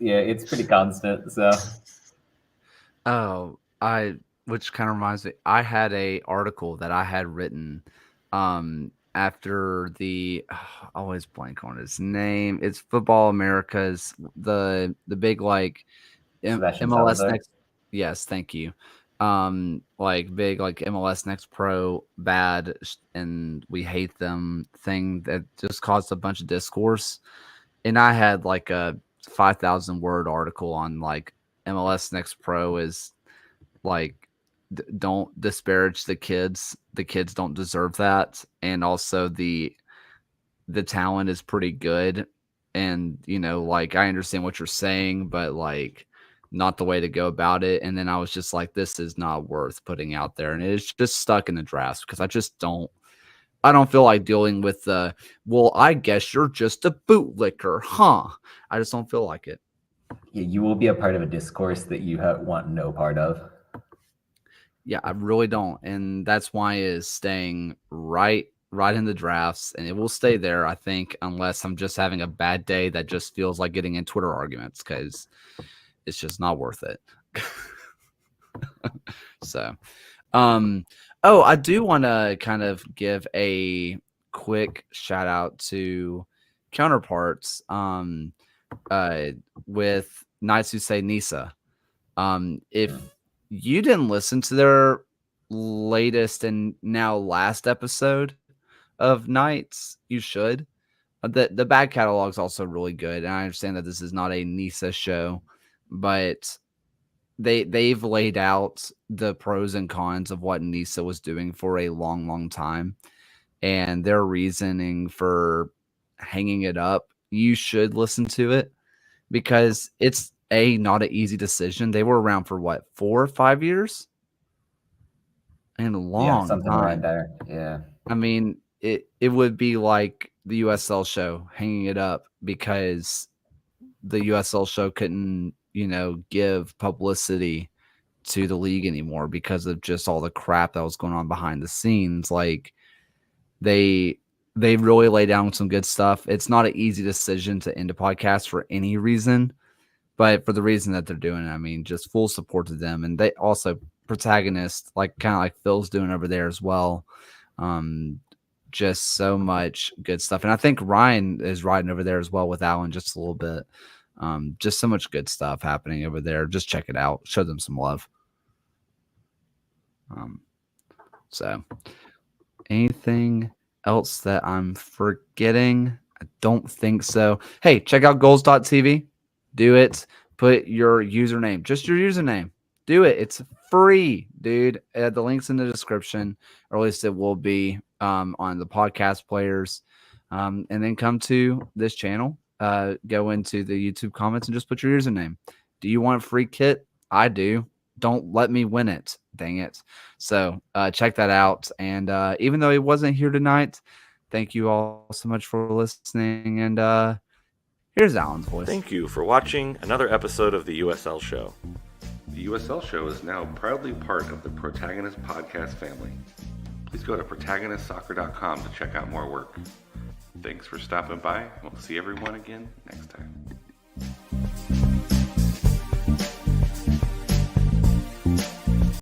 pretty constant. So. Which kind of reminds me, I had a article that I had written, after the I always blank on his name. It's Football America's the big like MLS Salazar. Next. Yes, thank you. Like big like MLS Next Pro bad and we hate them thing that just caused a bunch of discourse. And I had like a 5,000 word article on like MLS Next Pro is like don't disparage the kids. The kids don't deserve that. And also the talent is pretty good. And, you know, like I understand what you're saying, but like not the way to go about it. And then I was just like, this is not worth putting out there. And it's just stuck in the drafts because I don't feel like dealing with well, I guess you're just a bootlicker, huh? I just don't feel like it. Yeah, you will be a part of a discourse that you want no part of. Yeah, I really don't. And that's why is staying right in the drafts, and it will stay there, I think, unless I'm just having a bad day that just feels like getting in Twitter arguments because it's just not worth it. So, I do want to kind of give a quick shout out to Counterparts with Nights Who Say Nisa. If you didn't listen to their latest and now last episode of Nights, you should. The back catalog is also really good, and I understand that this is not a Nisa show, but they've laid out the pros and cons of what Nisa was doing for a long time, and their reasoning for hanging it up. You should listen to it because it's not an easy decision. They were around for what, 4 or 5 years? And a long something time. right there. Yeah. I mean, it would be like the USL show hanging it up because the USL show couldn't, give publicity to the league anymore because of just all the crap that was going on behind the scenes. Like they they really lay down some good stuff. It's not an easy decision to end a podcast for any reason, but for the reason that they're doing it, I mean, just full support to them. And they also protagonist, like kind of like Phil's doing over there as well. Just so much good stuff. And I think Ryan is riding over there as well with Alan just a little bit. Just so much good stuff happening over there. Just check it out. Show them some love. So anything else that I'm forgetting? I don't think so. Hey, check out goals.tv. Do it. Put your username, just your username. Do it. It's free, dude. The link's in the description, or at least it will be on the podcast players. And then come to this channel. Go into the YouTube comments and just put your username. Do you want a free kit? I do. Don't let me win it. Dang it. So check that out. And even though he wasn't here tonight, thank you all so much for listening. And here's Alan's voice. Thank you for watching another episode of the USL Show. The USL Show is now proudly part of the Protagonist Podcast family. Please go to protagonistsoccer.com to check out more work. Thanks for stopping by. We'll see everyone again next time.